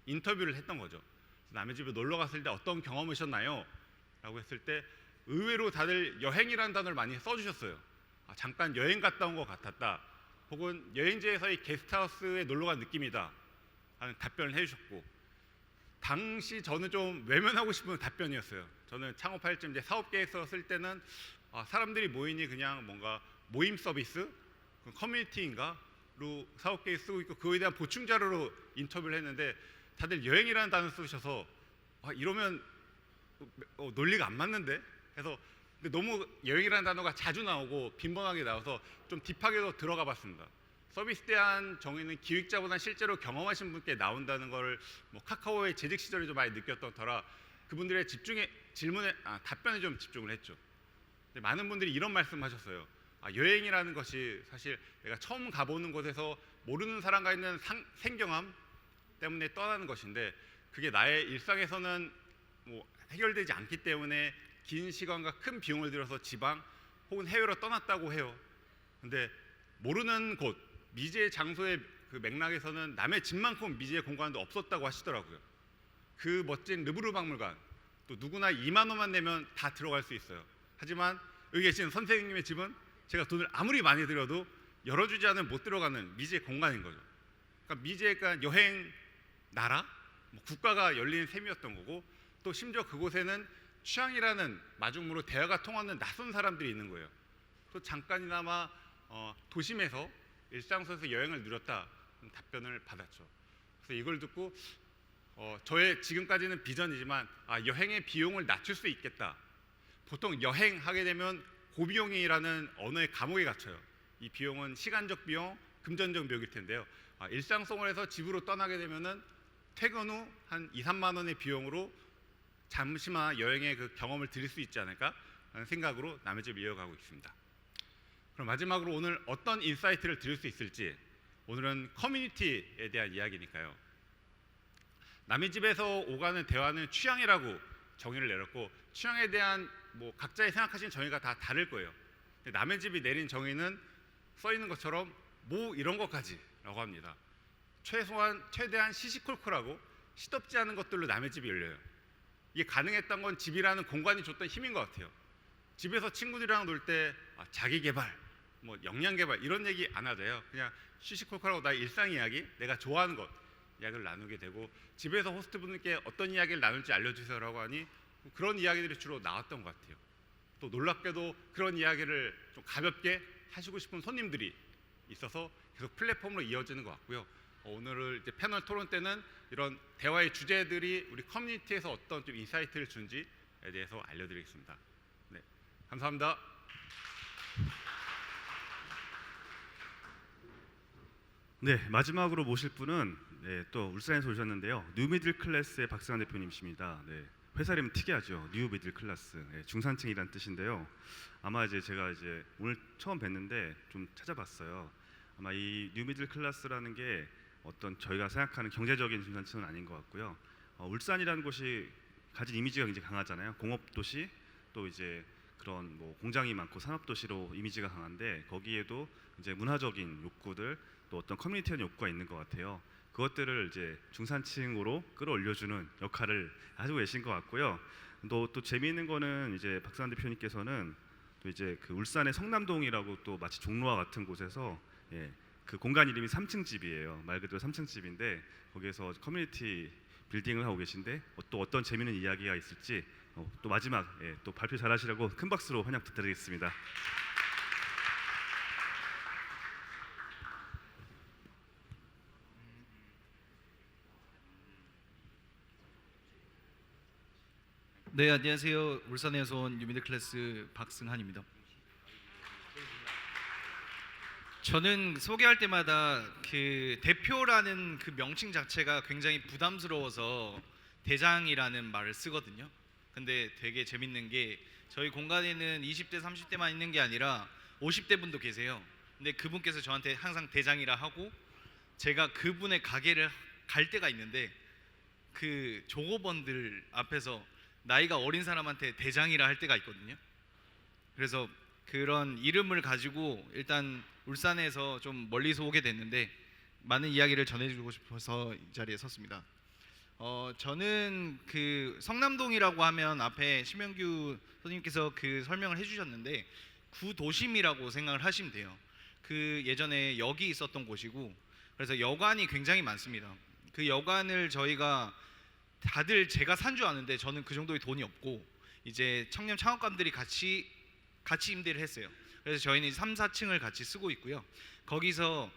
인터뷰를 했던 거죠. 남의 집에 놀러 갔을 때 어떤 경험이셨나요? 라고 했을 때 의외로 다들 여행이라는 단어를 많이 써주셨어요. 잠깐 여행 갔다 온 것 같았다. 혹은 여행지에서의 게스트하우스에 놀러 간 느낌이다 하는 답변을 해주셨고, 당시 저는 좀 외면하고 싶은 답변이었어요. 저는 창업할 쯤 이제 사업 계획서 쓸 때는 사람들이 모이니 그냥 뭔가 모임 서비스, 커뮤니티인가로 사업 계획 쓰고 있고 그거에 대한 보충 자료로 인터뷰를 했는데 다들 여행이라는 단어 쓰셔서 이러면 논리가 안 맞는데? 그래서 근데 너무 여행이라는 단어가 자주 나오고 빈번하게 나와서 좀 딥하게도 들어가 봤습니다. 서비스에 대한 정의는 기획자보다 실제로 경험하신 분께 나온다는 걸 뭐 카카오의 재직 시절에 좀 많이 느꼈던 터라 그분들의 질문에 답변에 좀 집중을 했죠. 근데 많은 분들이 이런 말씀하셨어요. 여행이라는 것이 사실 내가 처음 가보는 곳에서 모르는 사람과 있는 생경함 때문에 떠나는 것인데 그게 나의 일상에서는 뭐 해결되지 않기 때문에 긴 시간과 큰 비용을 들여서 지방 혹은 해외로 떠났다고 해요. 근데 모르는 곳, 미지의 장소의 그 맥락에서는 남의 집만큼 미지의 공간도 없었다고 하시더라고요. 그 멋진 르브르 박물관, 또 누구나 2만 원만 내면 다 들어갈 수 있어요. 하지만 여기 계신 선생님의 집은 제가 돈을 아무리 많이 들여도 열어주지 않으면 못 들어가는 미지의 공간인 거죠. 그러니까 미지의 여행 나라, 뭐 국가가 열린 셈이었던 거고, 또 심지어 그곳에는 취향이라는 마중물로 대화가 통하는 낯선 사람들이 있는 거예요. 또 잠깐이나마 도심에서 일상 속에서 여행을 누렸다 답변을 받았죠. 그래서 이걸 듣고 저의 지금까지는 비전이지만 여행의 비용을 낮출 수 있겠다. 보통 여행하게 되면 고비용이라는 언어의 감옥에 갇혀요. 이 비용은 시간적 비용, 금전적 비용일 텐데요. 일상생활에서 집으로 떠나게 되면은 퇴근 후 한 2, 3만 원의 비용으로 잠시만 여행의 그 경험을 드릴 수 있지 않을까 하는 생각으로 남의 집 이어가고 있습니다. 그럼 마지막으로 오늘 어떤 인사이트를 드릴 수 있을지, 오늘은 커뮤니티에 대한 이야기니까요. 남의 집에서 오가는 대화는 취향이라고 정의를 내렸고, 취향에 대한 뭐 각자의 생각하시는 정의가 다 다를 거예요. 근데 남의 집이 내린 정의는 써 있는 것처럼 뭐 이런 것까지라고 합니다. 최대한 시시콜콜하고 시덥지 않은 것들로 남의 집이 열려요. 이게 가능했던 건 집이라는 공간이 줬던 힘인 것 같아요. 집에서 친구들이랑 놀 때 자기 개발, 뭐 역량 개발 이런 얘기 안 하대요. 그냥 시시콜콜하고 나의 일상 이야기, 내가 좋아하는 것 이야기를 나누게 되고, 집에서 호스트분들께 어떤 이야기를 나눌지 알려주세요라고 하니 그런 이야기들이 주로 나왔던 것 같아요. 또 놀랍게도 그런 이야기를 좀 가볍게 하시고 싶은 손님들이 있어서 계속 플랫폼으로 이어지는 것 같고요. 오늘 이제 패널 토론 때는 이런 대화의 주제들이 우리 커뮤니티에서 어떤 좀 인사이트를 준지에 대해서 알려드리겠습니다. 네, 감사합니다. 네, 마지막으로 모실 분은 또 울산에서 오셨는데요. 뉴미들 클래스의 박승환 대표님이십니다. 네, 회사 이름 특이하죠. 뉴미들 클래스, 중산층이란 뜻인데요. 아마 제가 오늘 처음 뵀는데 좀 찾아봤어요. 아마 이 뉴미들 클래스라는 게 어떤 저희가 생각하는 경제적인 중산층은 아닌 것 같고요. 울산이라는 곳이 가진 이미지가 굉장히 강하잖아요. 공업도시, 또 이제 그런 뭐 공장이 많고 산업도시로 이미지가 강한데, 거기에도 이제 문화적인 욕구들, 또 어떤 커뮤니티한 욕구가 있는 것 같아요. 그것들을 이제 중산층으로 끌어올려주는 역할을 하고 계신 것 같고요. 또 재미있는 거는 이제 박상환 대표님께서는 또 이제 그 울산의 성남동이라고 또 마치 종로와 같은 곳에서 그 공간 이름이 3층 집이에요. 말 그대로 3층 집인데 거기에서 커뮤니티 빌딩을 하고 계신데 또 어떤 재미있는 이야기가 있을지 또 마지막 또 발표 잘하시라고 큰 박수로 환영 부탁드리겠습니다. 네, 안녕하세요. 울산에서 온 뉴미들 클래스 박승환입니다. 저는 소개할 때마다 그 대표라는 그 명칭 자체가 굉장히 부담스러워서 대장이라는 말을 쓰거든요. 근데 되게 재밌는 게 저희 공간에는 20대, 30대만 있는 게 아니라 50대 분도 계세요. 근데 그분께서 저한테 항상 대장이라 하고 제가 그분의 가게를 갈 때가 있는데 그 종업원들 앞에서 나이가 어린 사람한테 대장이라 할 때가 있거든요. 그래서 그런 이름을 가지고 일단 울산에서 좀 멀리서 오게 됐는데 많은 이야기를 전해주고 싶어서 이 자리에 섰습니다. 저는 그 성남동이라고 하면 앞에 심영규 선생님께서 그 설명을 해주셨는데 구도심이라고 생각을 하시면 돼요. 그 예전에 역이 있었던 곳이고 그래서 여관이 굉장히 많습니다. 그 여관을 저희가 다들 제가 산 줄 아는데 저는 그 정도의 돈이 없고 이제 청년 창업가들이 같이 임대를 했어요. 그래서 저희는 3, 4층을 같이 쓰고 있고요. 거기서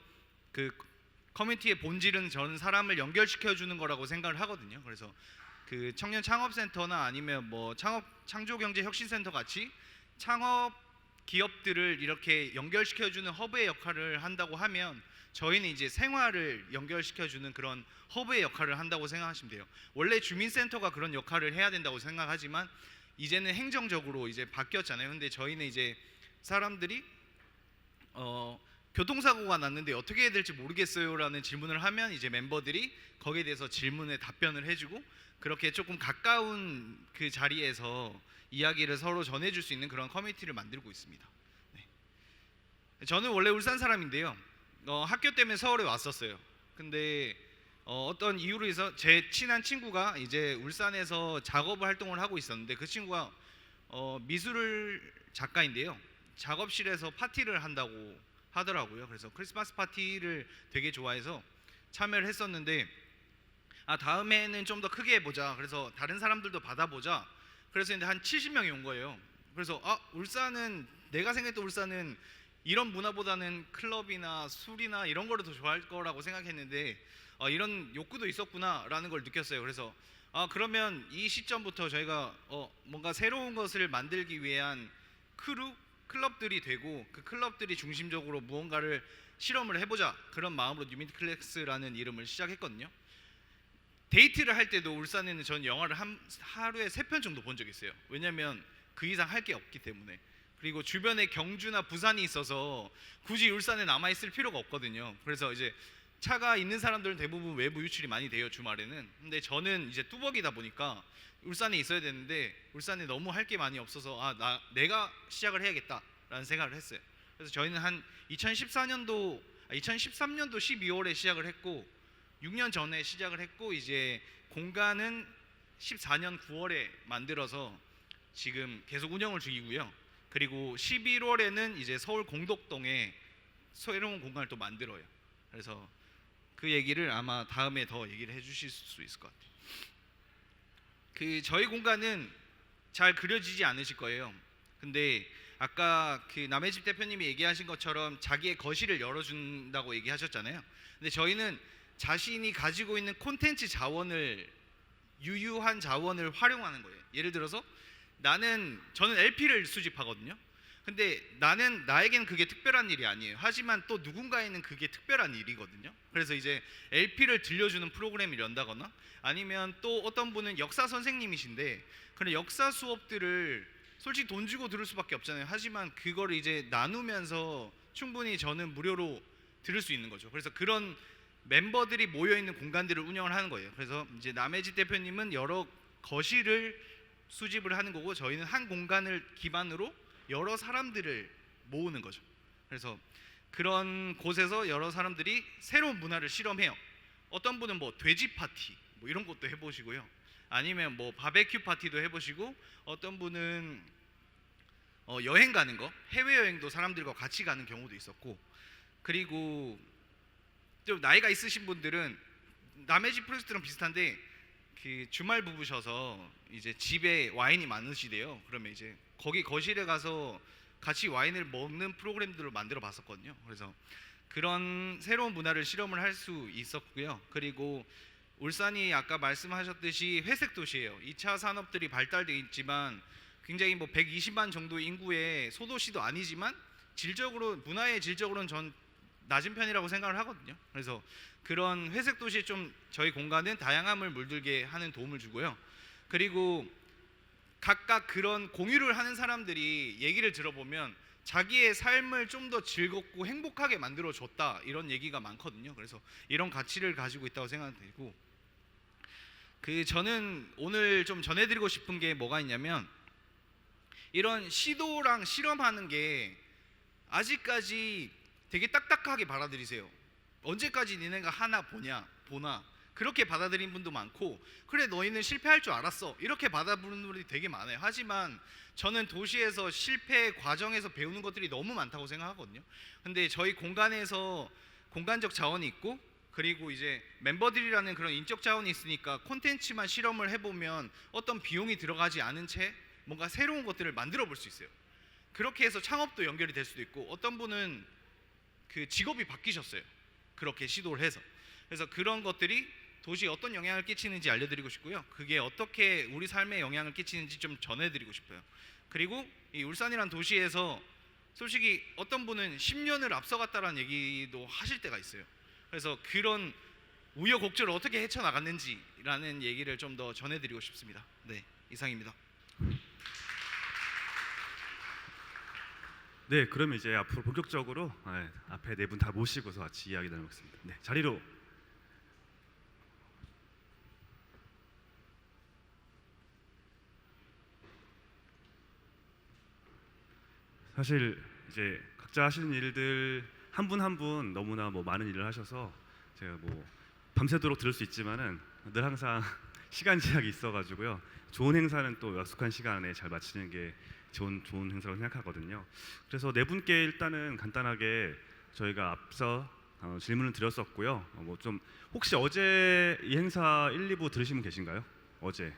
그 커뮤니티의 본질은 저는 사람을 연결시켜 주는 거라고 생각을 하거든요. 그래서 그 청년 창업센터나 아니면 뭐 창조경제혁신센터 같이 창업 기업들을 이렇게 연결시켜 주는 허브의 역할을 한다고 하면 저희는 이제 생활을 연결시켜 주는 그런 허브의 역할을 한다고 생각하시면 돼요. 원래 주민센터가 그런 역할을 해야 된다고 생각하지만 이제는 행정적으로 이제 바뀌었잖아요. 근데 저희는 이제 사람들이 교통사고가 났는데 어떻게 해야 될지 모르겠어요라는 질문을 하면 이제 멤버들이 거기에 대해서 질문에 답변을 해주고 그렇게 조금 가까운 그 자리에서 이야기를 서로 전해줄 수 있는 그런 커뮤니티를 만들고 있습니다. 네. 저는 원래 울산 사람인데요. 학교 때문에 서울에 왔었어요. 근데 어떤 이유로 해서 제 친한 친구가 이제 울산에서 작업 활동을 하고 있었는데 그 친구가 미술 작가인데요. 작업실에서 파티를 한다고 하더라고요. 그래서 크리스마스 파티를 되게 좋아해서 참여를 했었는데 다음에는 좀 더 크게 해보자. 그래서 다른 사람들도 받아보자. 그래서 이제 한 70명이 온 거예요. 그래서 울산은 내가 생각했던 울산은 이런 문화보다는 클럽이나 술이나 이런 거를 더 좋아할 거라고 생각했는데 이런 욕구도 있었구나라는 걸 느꼈어요. 그래서 그러면 이 시점부터 저희가 뭔가 새로운 것을 만들기 위한 클럽들이 되고 그 클럽들이 중심적으로 무언가를 실험을 해보자 그런 마음으로 뉴미클래스라는 이름을 시작했거든요. 데이트를 할 때도 울산에는 전 영화를 하루에 3편 정도 본 적이 있어요. 왜냐면 그 이상 할 게 없기 때문에. 그리고 주변에 경주나 부산이 있어서 굳이 울산에 남아 있을 필요가 없거든요. 그래서 이제 차가 있는 사람들은 대부분 외부 유출이 많이 돼요, 주말에는. 근데 저는 이제 뚜벅이다 보니까 울산에 있어야 되는데 울산에 너무 할 게 많이 없어서 내가 시작을 해야겠다라는 생각을 했어요. 그래서 저희는 한 2013년도 12월에 시작을 했고 6년 전에 시작을 했고 이제 공간은 14년 9월에 만들어서 지금 계속 운영을 중이고요. 그리고 11월에는 이제 서울 공덕동에 새로운 공간을 또 만들어요. 그래서 그 얘기를 아마 다음에 더 얘기를 해주실 수 있을 것 같아요. 그 저희 공간은 잘 그려지지 않으실 거예요. 근데 아까 그 남의 집 대표님이 얘기하신 것처럼 자기의 거실을 열어준다고 얘기하셨잖아요. 근데 저희는 자신이 가지고 있는 콘텐츠 자원을 유효한 자원을 활용하는 거예요. 예를 들어서 저는 LP를 수집하거든요. 근데 나에겐 그게 특별한 일이 아니에요. 하지만 또 누군가에는 그게 특별한 일이거든요. 그래서 이제 LP를 들려주는 프로그램을 연다거나 아니면 또 어떤 분은 역사 선생님이신데 그런 역사 수업들을 솔직히 돈 주고 들을 수밖에 없잖아요. 하지만 그거를 이제 나누면서 충분히 저는 무료로 들을 수 있는 거죠. 그래서 그런 멤버들이 모여 있는 공간들을 운영을 하는 거예요. 그래서 이제 남해집 대표님은 여러 거실을 수집을 하는 거고 저희는 한 공간을 기반으로 여러 사람들을 모으는 거죠. 그래서 그런 곳에서 여러 사람들이 새로운 문화를 실험해요. 어떤 분은 뭐 돼지 파티 뭐 이런 것도 해보시고요. 아니면 뭐 바베큐 파티도 해보시고 어떤 분은 여행 가는 거 해외 여행도 사람들과 같이 가는 경우도 있었고 그리고 좀 나이가 있으신 분들은 남의 집 프로젝트랑 비슷한데 그 주말 부부셔서 이제 집에 와인이 많으시대요. 그러면 이제 거기 거실에 가서 같이 와인을 먹는 프로그램들을 만들어 봤었거든요. 그래서 그런 새로운 문화를 실험을 할 수 있었고요. 그리고 울산이 아까 말씀하셨듯이 회색 도시예요. 2차 산업들이 발달돼 있지만 굉장히 뭐 120만 정도 인구의 소도시도 아니지만 질적으로 문화의 질적으로는 전 낮은 편이라고 생각을 하거든요. 그래서 그런 회색 도시에 좀 저희 공간은 다양함을 물들게 하는 도움을 주고요. 그리고 각각 그런 공유를 하는 사람들이 얘기를 들어보면 자기의 삶을 좀 더 즐겁고 행복하게 만들어 줬다 이런 얘기가 많거든요. 그래서 이런 가치를 가지고 있다고 생각되고, 저는 오늘 좀 전해드리고 싶은 게 뭐가 있냐면, 이런 시도랑 실험하는 게 아직까지 되게 딱딱하게 받아들이세요. 언제까지 니네가 하나 보나 그렇게 받아들인 분도 많고, 그래 너희는 실패할 줄 알았어 이렇게 받아보는 분들이 되게 많아요. 하지만 저는 도시에서 실패 과정에서 배우는 것들이 너무 많다고 생각하거든요. 근데 저희 공간에서 공간적 자원이 있고, 그리고 이제 멤버들이라는 그런 인적 자원이 있으니까 콘텐츠만 실험을 해보면 어떤 비용이 들어가지 않은 채 뭔가 새로운 것들을 만들어 볼 수 있어요. 그렇게 해서 창업도 연결이 될 수도 있고, 어떤 분은 그 직업이 바뀌셨어요. 그렇게 시도를 해서. 그래서 그런 것들이 도시에 어떤 영향을 끼치는지 알려드리고 싶고요. 그게 어떻게 우리 삶에 영향을 끼치는지 좀 전해드리고 싶어요. 그리고 이 울산이란 도시에서 솔직히 어떤 분은 10년을 앞서갔다라는 얘기도 하실 때가 있어요. 그래서 그런 우여곡절을 어떻게 헤쳐나갔는지라는 얘기를 좀 더 전해드리고 싶습니다. 네, 이상입니다. 네, 그러면 이제 앞으로 본격적으로 앞에 네 분 다 모시고서 같이 이야기 나누겠습니다. 네, 자리로. 사실 이제 각자 하시는 일들 한 분 한 분 너무나 뭐 많은 일을 하셔서 제가 뭐 밤새도록 들을 수 있지만은 늘 항상 시간 제약이 있어가지고요. 좋은 행사는 또 약속한 시간에 잘 마치는 게 좋은 행사라고 생각하거든요. 그래서 네 분께 일단은 간단하게 저희가 앞서 질문을 드렸었고요. 뭐 좀 혹시 어제 이 행사 1, 2부 들으신 분 계신가요? 어제.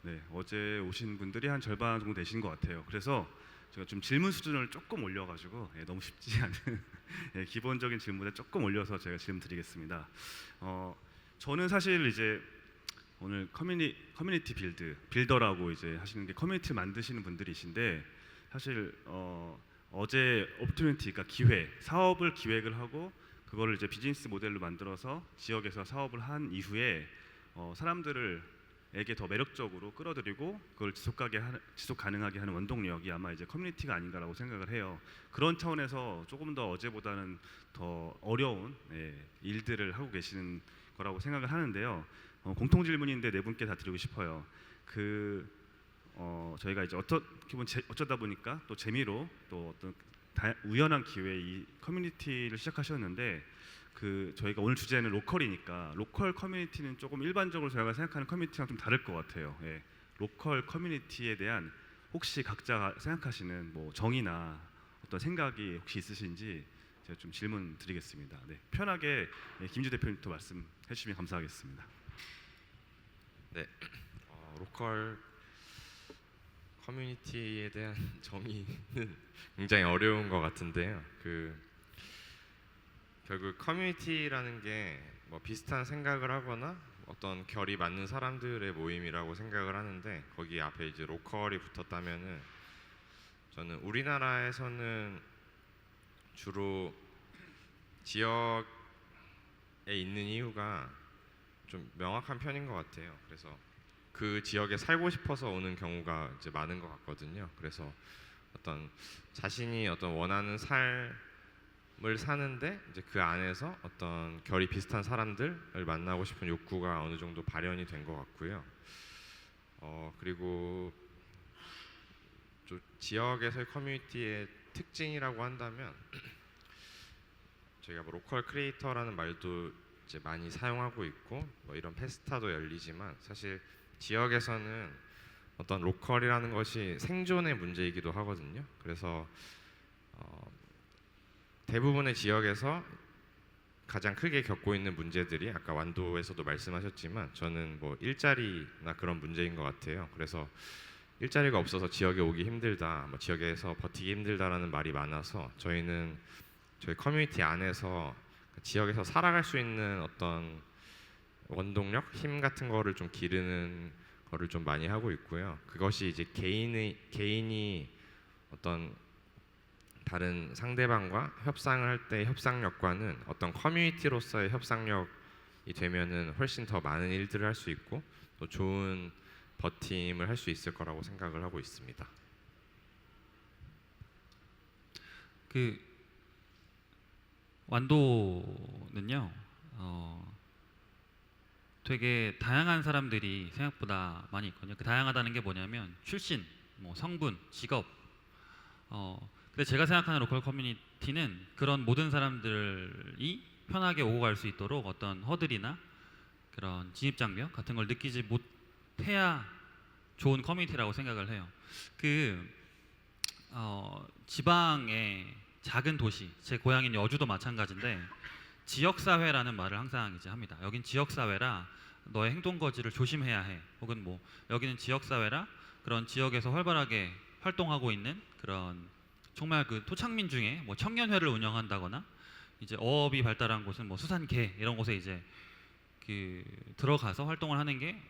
네, 어제 오신 분들이 한 절반 정도 되신 것 같아요. 그래서 제가 좀 질문 수준을 조금 올려가지고 너무 쉽지 않은 기본적인 질문에 조금 올려서 제가 질문 드리겠습니다. 저는 사실 이제 오늘 커뮤니티 빌더라고 이제 하시는 게 커뮤니티를 만드시는 분들이신데, 사실 어제 opportunity, 그러니까 기회, 사업을 기획을 하고 그거를 이제 비즈니스 모델로 만들어서 지역에서 사업을 한 이후에 사람들에게 더 매력적으로 끌어들이고 그걸 지속 가능하게 하는 원동력이 아마 이제 커뮤니티가 아닌가라고 생각을 해요. 그런 차원에서 조금 더 어제보다는 더 어려운 일들을 하고 계시는 거라고 생각을 하는데요. 공통 질문인데 네 분께 다 드리고 싶어요. 저희가 이제 어떻게 보면 어쩌다 보니까 또 재미로 또 어떤 우연한 기회에 이 커뮤니티를 시작하셨는데, 저희가 오늘 주제는 로컬이니까 로컬 커뮤니티는 조금 일반적으로 저희가 생각하는 커뮤니티랑 좀 다를 것 같아요. 로컬 커뮤니티에 대한 혹시 각자 생각하시는 뭐 정의나 어떤 생각이 혹시 있으신지 제가 좀 질문 드리겠습니다. 네, 편하게 김주 대표님부터 말씀해 주시면 감사하겠습니다. 네, 로컬 커뮤니티에 대한 정의는 굉장히 어려운 것 같은데요. 결국 커뮤니티라는 게 뭐 비슷한 생각을 하거나 어떤 결이 맞는 사람들의 모임이라고 생각을 하는데, 거기 앞에 이제 로컬이 붙었다면은 저는 우리나라에서는 주로 지역에 있는 이유가 좀 명확한 편인 것 같아요. 그래서 그 지역에 살고 싶어서 오는 경우가 이제 많은 것 같거든요. 그래서 어떤 자신이 어떤 원하는 삶을 사는데 이제 그 안에서 어떤 결이 비슷한 사람들을 만나고 싶은 욕구가 어느 정도 발현이 된 것 같고요. 그리고 좀 지역에서의 커뮤니티의 특징이라고 한다면 저희가 뭐 로컬 크리에이터라는 말도 이제 많이 사용하고 있고 뭐 이런 페스타도 열리지만, 사실 지역에서는 어떤 로컬이라는 것이 생존의 문제이기도 하거든요. 그래서 대부분의 지역에서 가장 크게 겪고 있는 문제들이 아까 완도에서도 말씀하셨지만 저는 뭐 일자리나 그런 문제인 것 같아요. 그래서 일자리가 없어서 지역에 오기 힘들다, 뭐 지역에서 버티기 힘들다라는 말이 많아서 저희는 저희 커뮤니티 안에서 지역에서 살아갈 수 있는 어떤 원동력, 힘 같은 거를 좀 기르는 거를 좀 많이 하고 있고요. 그것이 이제 개인이 어떤 다른 상대방과 협상을 할 때 협상력과는 어떤 커뮤니티로서의 협상력이 되면은 훨씬 더 많은 일들을 할 수 있고 또 좋은 버팀을 할 수 있을 거라고 생각을 하고 있습니다. 그 완도는요, 되게 다양한 사람들이 생각보다 많이 있거든요. 그 다양하다는 게 뭐냐면 출신, 뭐 성분, 직업. 근데 제가 생각하는 로컬 커뮤니티는 그런 모든 사람들이 편하게 오고 갈 수 있도록 어떤 허들이나 그런 진입장벽 같은 걸 느끼지 못해야 좋은 커뮤니티라고 생각을 해요. 지방의 작은 도시, 제 고향인 여주도 마찬가지인데 지역사회라는 말을 항상 이제 합니다. 여긴 지역사회라 너의 행동거지를 조심해야 해. 혹은 뭐 여기는 지역사회라 그런 지역에서 활발하게 활동하고 있는 그런 정말 그 토착민 중에 뭐 청년회를 운영한다거나 이제 어업이 발달한 곳은 뭐 수산계 이런 곳에 이제 그 들어가서 활동을 하는 게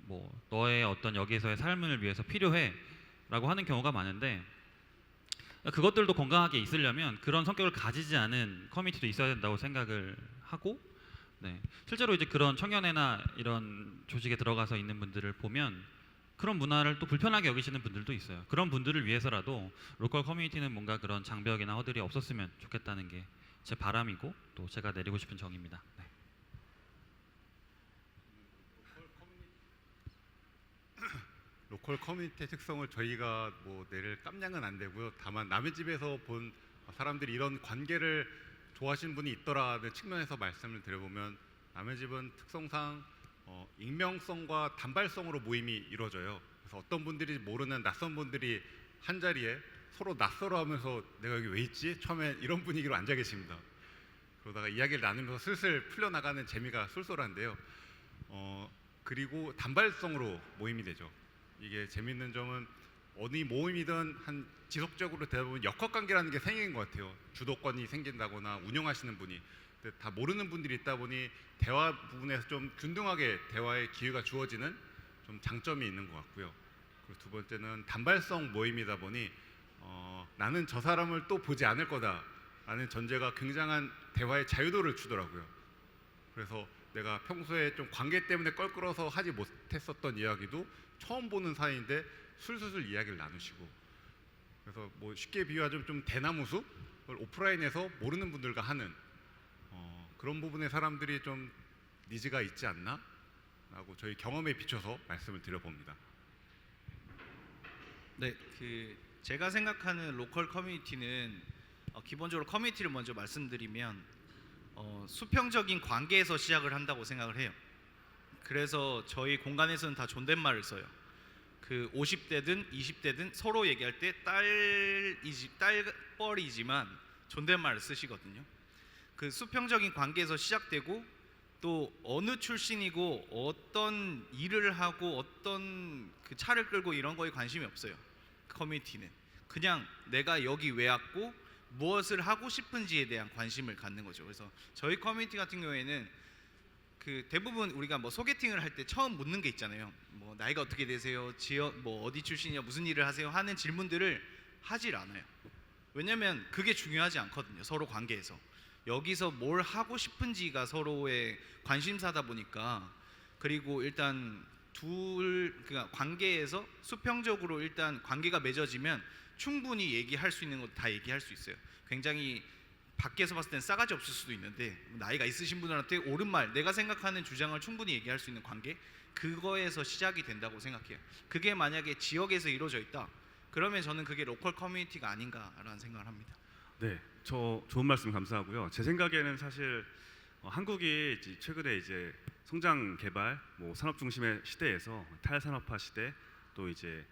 뭐 너의 어떤 여기에서의 삶을 위해서 필요해라고 하는 경우가 많은데 그것들도 건강하게 있으려면 그런 성격을 가지지 않은 커뮤니티도 있어야 된다고 생각을 하고, 네. 실제로 이제 그런 청년회나 이런 조직에 들어가서 있는 분들을 보면 그런 문화를 또 불편하게 여기시는 분들도 있어요. 그런 분들을 위해서라도 로컬 커뮤니티는 뭔가 그런 장벽이나 허들이 없었으면 좋겠다는 게 제 바람이고 또 제가 내리고 싶은 정의입니다. 네. 로컬 커뮤니티의 특성을 저희가 뭐 내릴 깜냥은 안 되고요. 다만 남의 집에서 본 사람들이 이런 관계를 좋아하시는 분이 있더라는 측면에서 말씀을 드려보면 남의 집은 특성상 익명성과 단발성으로 모임이 이루어져요. 그래서 어떤 분들이 모르는 낯선 분들이 한 자리에 서로 낯설어하면서 내가 여기 왜 있지? 처음에 이런 분위기로 앉아 계십니다. 그러다가 이야기를 나누면서 슬슬 풀려나가는 재미가 쏠쏠한데요. 그리고 단발성으로 모임이 되죠. 이게 재밌는 점은 어느 모임이든 한 지속적으로 되다 보면 역학관계라는 게 생긴 것 같아요. 주도권이 생긴다거나 운영하시는 분이. 근데 다 모르는 분들이 있다 보니 대화 부분에서 좀 균등하게 대화의 기회가 주어지는 좀 장점이 있는 것 같고요. 그리고 두 번째는 단발성 모임이다 보니 나는 저 사람을 또 보지 않을 거다라는 전제가 굉장한 대화의 자유도를 주더라고요. 그래서 내가 평소에 좀 관계 때문에 껄끄러워서 하지 못했었던 이야기도 처음 보는 사이인데 술술술 이야기를 나누시고, 그래서 뭐 쉽게 비유하자면 좀 대나무숲을 오프라인에서 모르는 분들과 하는 그런 부분에 사람들이 좀 니즈가 있지 않나? 라고 저희 경험에 비춰서 말씀을 드려봅니다. 네, 제가 생각하는 로컬 커뮤니티는 기본적으로 커뮤니티를 먼저 말씀드리면 수평적인 관계에서 시작을 한다고 생각을 해요. 그래서 저희 공간에서는 다 존댓말을 써요. 50대든 20대든 서로 얘기할 때 딸뻘이지만 존댓말을 쓰시거든요. 그 수평적인 관계에서 시작되고 또 어느 출신이고 어떤 일을 하고 어떤 그 차를 끌고 이런 거에 관심이 없어요. 커뮤니티는 그냥 내가 여기 왜 왔고 무엇을 하고 싶은지에 대한 관심을 갖는 거죠. 그래서 저희 커뮤니티 같은 경우에는 대부분 우리가 뭐 소개팅을 할 때 처음 묻는 게 있잖아요. 뭐 나이가 어떻게 되세요? 지역 뭐 어디 출신이냐, 무슨 일을 하세요? 하는 질문들을 하질 않아요. 왜냐면 그게 중요하지 않거든요. 서로 관계에서 여기서 뭘 하고 싶은지가 서로의 관심사다 보니까. 그리고 일단 그러니까 관계에서 수평적으로 일단 관계가 맺어지면 충분히 얘기할 수 있는 것 다 얘기할 수 있어요. 굉장히 밖에서 봤을 땐 싸가지 없을 수도 있는데 나이가 있으신 분들한테 옳은 말, 내가 생각하는 주장을 충분히 얘기할 수 있는 관계, 그거에서 시작이 된다고 생각해요. 그게 만약에 지역에서 이루어져 있다, 그러면 저는 그게 로컬 커뮤니티가 아닌가라는 생각을 합니다. 네, 저 좋은 말씀 감사하고요. 제 생각에는 사실 한국이 최근에 이제 성장 개발, 뭐 산업 중심의 시대에서 탈산업화 시대, 또 이제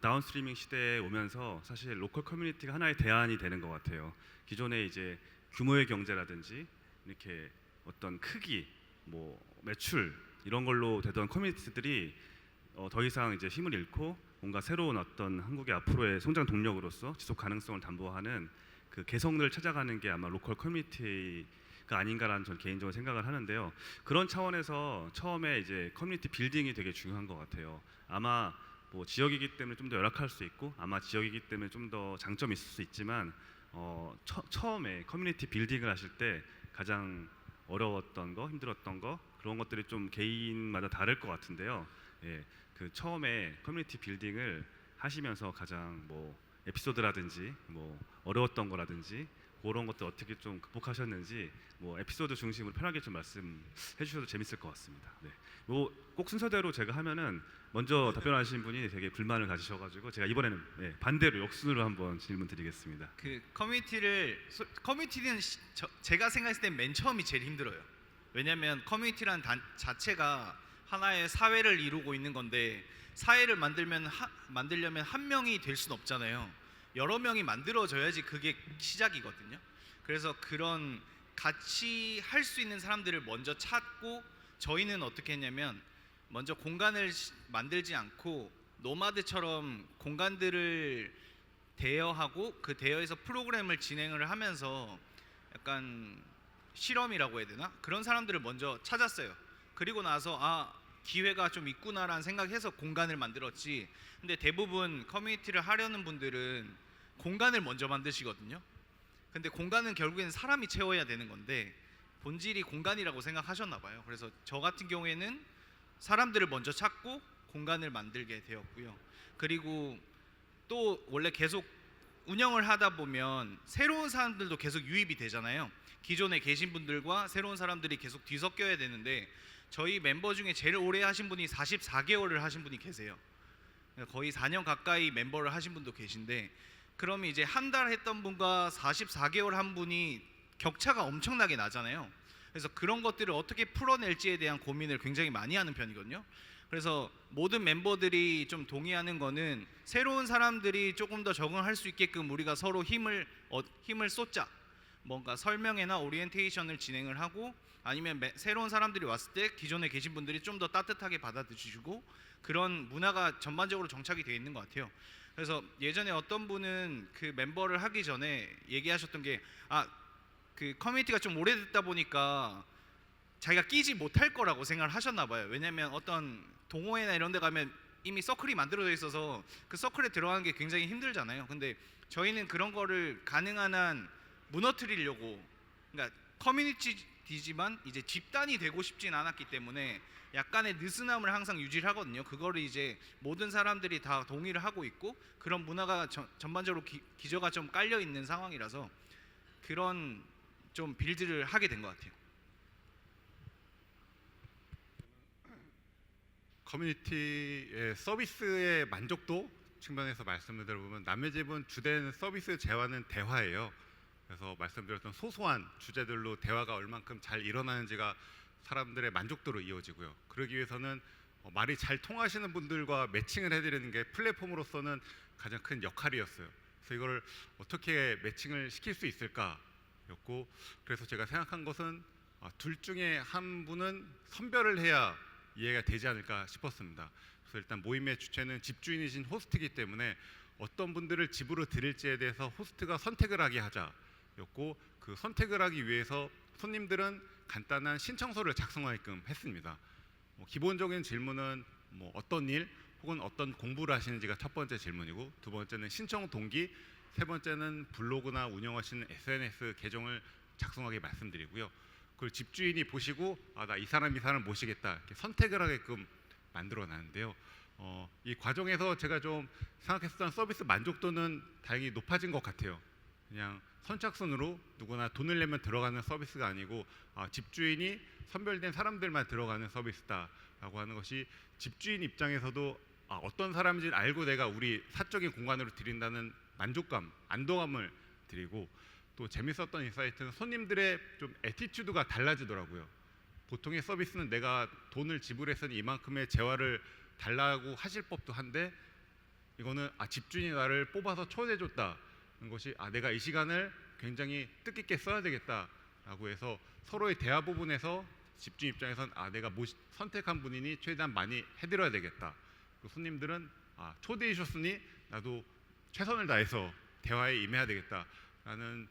다운스트리밍 시대에 오면서 사실 로컬 커뮤니티가 하나의 대안이 되는 것 같아요. 기존에 이제 규모의 경제라든지 이렇게 어떤 크기, 뭐 매출 이런 걸로 되던 커뮤니티들이 더 이상 이제 힘을 잃고 뭔가 새로운 어떤 한국의 앞으로의 성장 동력으로서 지속 가능성을 담보하는 그 개성을 찾아가는 게 아마 로컬 커뮤니티가 아닌가라는 전 개인적으로 생각을 하는데요. 그런 차원에서 처음에 이제 커뮤니티 빌딩이 되게 중요한 것 같아요. 아마 뭐 지역이기 때문에 좀 더 열악할 수 있고 아마 지역이기 때문에 좀 더 장점이 있을 수 있지만 처음에 커뮤니티 빌딩을 하실 때 가장 어려웠던 거, 힘들었던 거 그런 것들이 좀 개인마다 다를 것 같은데요. 예, 그 처음에 커뮤니티 빌딩을 하시면서 가장 뭐 에피소드라든지 뭐 어려웠던 거라든지 그런 것들 어떻게 좀 극복하셨는지 뭐 에피소드 중심으로 편하게 좀 말씀해 주셔도 재밌을 것 같습니다. 네. 꼭 순서대로 제가 하면은 먼저 답변하신 분이 되게 불만을 가지셔가지고 제가 이번에는 반대로 역순으로 한번 질문 드리겠습니다. 그 커뮤니티는 제가 생각했을 때 맨 처음이 제일 힘들어요. 왜냐하면 커뮤니티란 자체가 하나의 사회를 이루고 있는 건데 사회를 만들려면 한 명이 될 수는 없잖아요. 여러 명이 만들어져야지 그게 시작이거든요. 그래서 그런 같이 할 수 있는 사람들을 먼저 찾고 저희는 어떻게 했냐면 먼저 공간을 만들지 않고 노마드처럼 공간들을 대여하고 그 대여에서 프로그램을 진행을 하면서 약간 실험이라고 해야 되나? 그런 사람들을 먼저 찾았어요. 그리고 나서 기회가 좀 있구나라는 생각해서 공간을 만들었지. 근데 대부분 커뮤니티를 하려는 분들은 공간을 먼저 만드시거든요. 근데 공간은 결국에는 사람이 채워야 되는 건데 본질이 공간이라고 생각하셨나 봐요. 그래서 저 같은 경우에는 사람들을 먼저 찾고 공간을 만들게 되었고요. 그리고 또 원래 계속 운영을 하다 보면 새로운 사람들도 계속 유입이 되잖아요. 기존에 계신 분들과 새로운 사람들이 계속 뒤섞여야 되는데 저희 멤버 중에 제일 오래 하신 분이 44개월을 하신 분이 계세요. 거의 4년 가까이 멤버를 하신 분도 계신데 그러면 이제 한 달 했던 분과 44개월 한 분이 격차가 엄청나게 나잖아요. 그래서 그런 것들을 어떻게 풀어낼지에 대한 고민을 굉장히 많이 하는 편이거든요. 그래서 모든 멤버들이 좀 동의하는 거는 새로운 사람들이 조금 더 적응할 수 있게끔 우리가 서로 힘을 쏟자. 뭔가 설명회나 오리엔테이션을 진행을 하고 아니면 새로운 사람들이 왔을 때 기존에 계신 분들이 좀 더 따뜻하게 받아주시고 그런 문화가 전반적으로 정착이 되어 있는 것 같아요. 그래서 예전에 어떤 분은 그 멤버를 하기 전에 얘기하셨던 게 그 커뮤니티가 좀 오래됐다 보니까 자기가 끼지 못할 거라고 생각을 하셨나 봐요. 왜냐면 어떤 동호회나 이런 데 가면 이미 서클이 만들어져 있어서 그 서클에 들어가는 게 굉장히 힘들잖아요. 근데 저희는 그런 거를 가능한 한 무너뜨리려고, 그러니까 커뮤니티지만 이제 집단이 되고 싶진 않았기 때문에 약간의 느슨함을 항상 유지를 하거든요. 그거를 이제 모든 사람들이 다 동의를 하고 있고 그런 문화가 전반적으로 기저가 좀 깔려 있는 상황이라서 그런 좀 빌드를 하게 된 것 같아요. 커뮤니티의 서비스의 만족도 측면에서 말씀을 드려보면 남의 집은 주된 서비스 재화는 대화예요. 그래서 말씀드렸던 소소한 주제들로 대화가 얼만큼 잘 일어나는지가 사람들의 만족도로 이어지고요. 그러기 위해서는 말이 잘 통하시는 분들과 매칭을 해드리는 게 플랫폼으로서는 가장 큰 역할이었어요. 그래서 이걸 어떻게 매칭을 시킬 수 있을까였고, 그래서 제가 생각한 것은 둘 중에 한 분은 선별을 해야 이해가 되지 않을까 싶었습니다. 그래서 일단 모임의 주체는 집주인이신 호스트이기 때문에 어떤 분들을 집으로 들일지에 대해서 호스트가 선택을 하게 하자였고, 그 선택을 하기 위해서 손님들은 간단한 신청서를 작성하게끔 했습니다. 기본적인 질문은 어떤 일 혹은 어떤 공부를 하시는지가 첫 번째 질문이고, 두 번째는 신청 동기, 세 번째는 블로그나 운영하시는 SNS 계정을 작성하게 말씀드리고요. 그걸 집주인이 보시고 나 이 사람 모시겠다 이렇게 선택을 하게끔 만들어놨는데요. 이 과정에서 제가 좀 생각했었던 서비스 만족도는 다행히 높아진 것 같아요. 그냥 선착순으로 누구나 돈을 내면 들어가는 서비스가 아니고 집주인이 선별된 사람들만 들어가는 서비스다라고 하는 것이 집주인 입장에서도 어떤 사람인지 알고 내가 우리 사적인 공간으로 드린다는 만족감, 안도감을 드리고, 또 재밌었던 인사이트는 손님들의 좀 애티튜드가 달라지더라고요. 보통의 서비스는 내가 돈을 지불해서는 이만큼의 재화를 달라고 하실 법도 한데, 이거는 집주인이 나를 뽑아서 초대해줬다는 것이 내가 이 시간을 굉장히 뜻깊게 써야 되겠다라고 해서 서로의 대화 부분에서 집주인 입장에선 내가 선택한 분이니 최대한 많이 해드려야 되겠다. 그리고 손님들은 초대해 주셨으니 나도 최선을 다해서 대화에 임해야 되겠다라는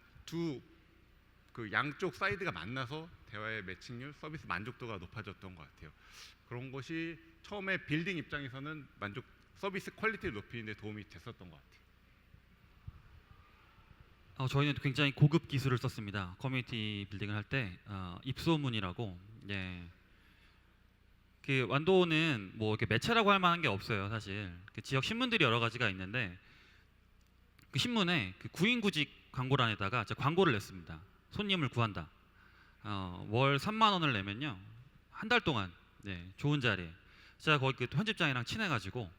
그 양쪽 사이드가 만나서 대화의 매칭률, 서비스 만족도가 높아졌던 것 같아요. 그런 것이 처음에 빌딩 입장에서는 서비스 퀄리티를 높이는 데 도움이 됐었던 것 같아요. 저희는 굉장히 고급 기술을 썼습니다. 커뮤니티 빌딩을 할 때 입소문이라고. 예. 그 완도는 뭐 이렇게 매체라고 할 만한 게 없어요, 사실. 그 지역 신문들이 여러 가지가 있는데 그 신문에 그 구인구직 광고란에다가 제가 광고를 냈습니다. 손님을 구한다. 월 3만 원을 내면요, 한 달 동안 좋은 자리에. 제가 거기 그 편집장이랑 친해가지고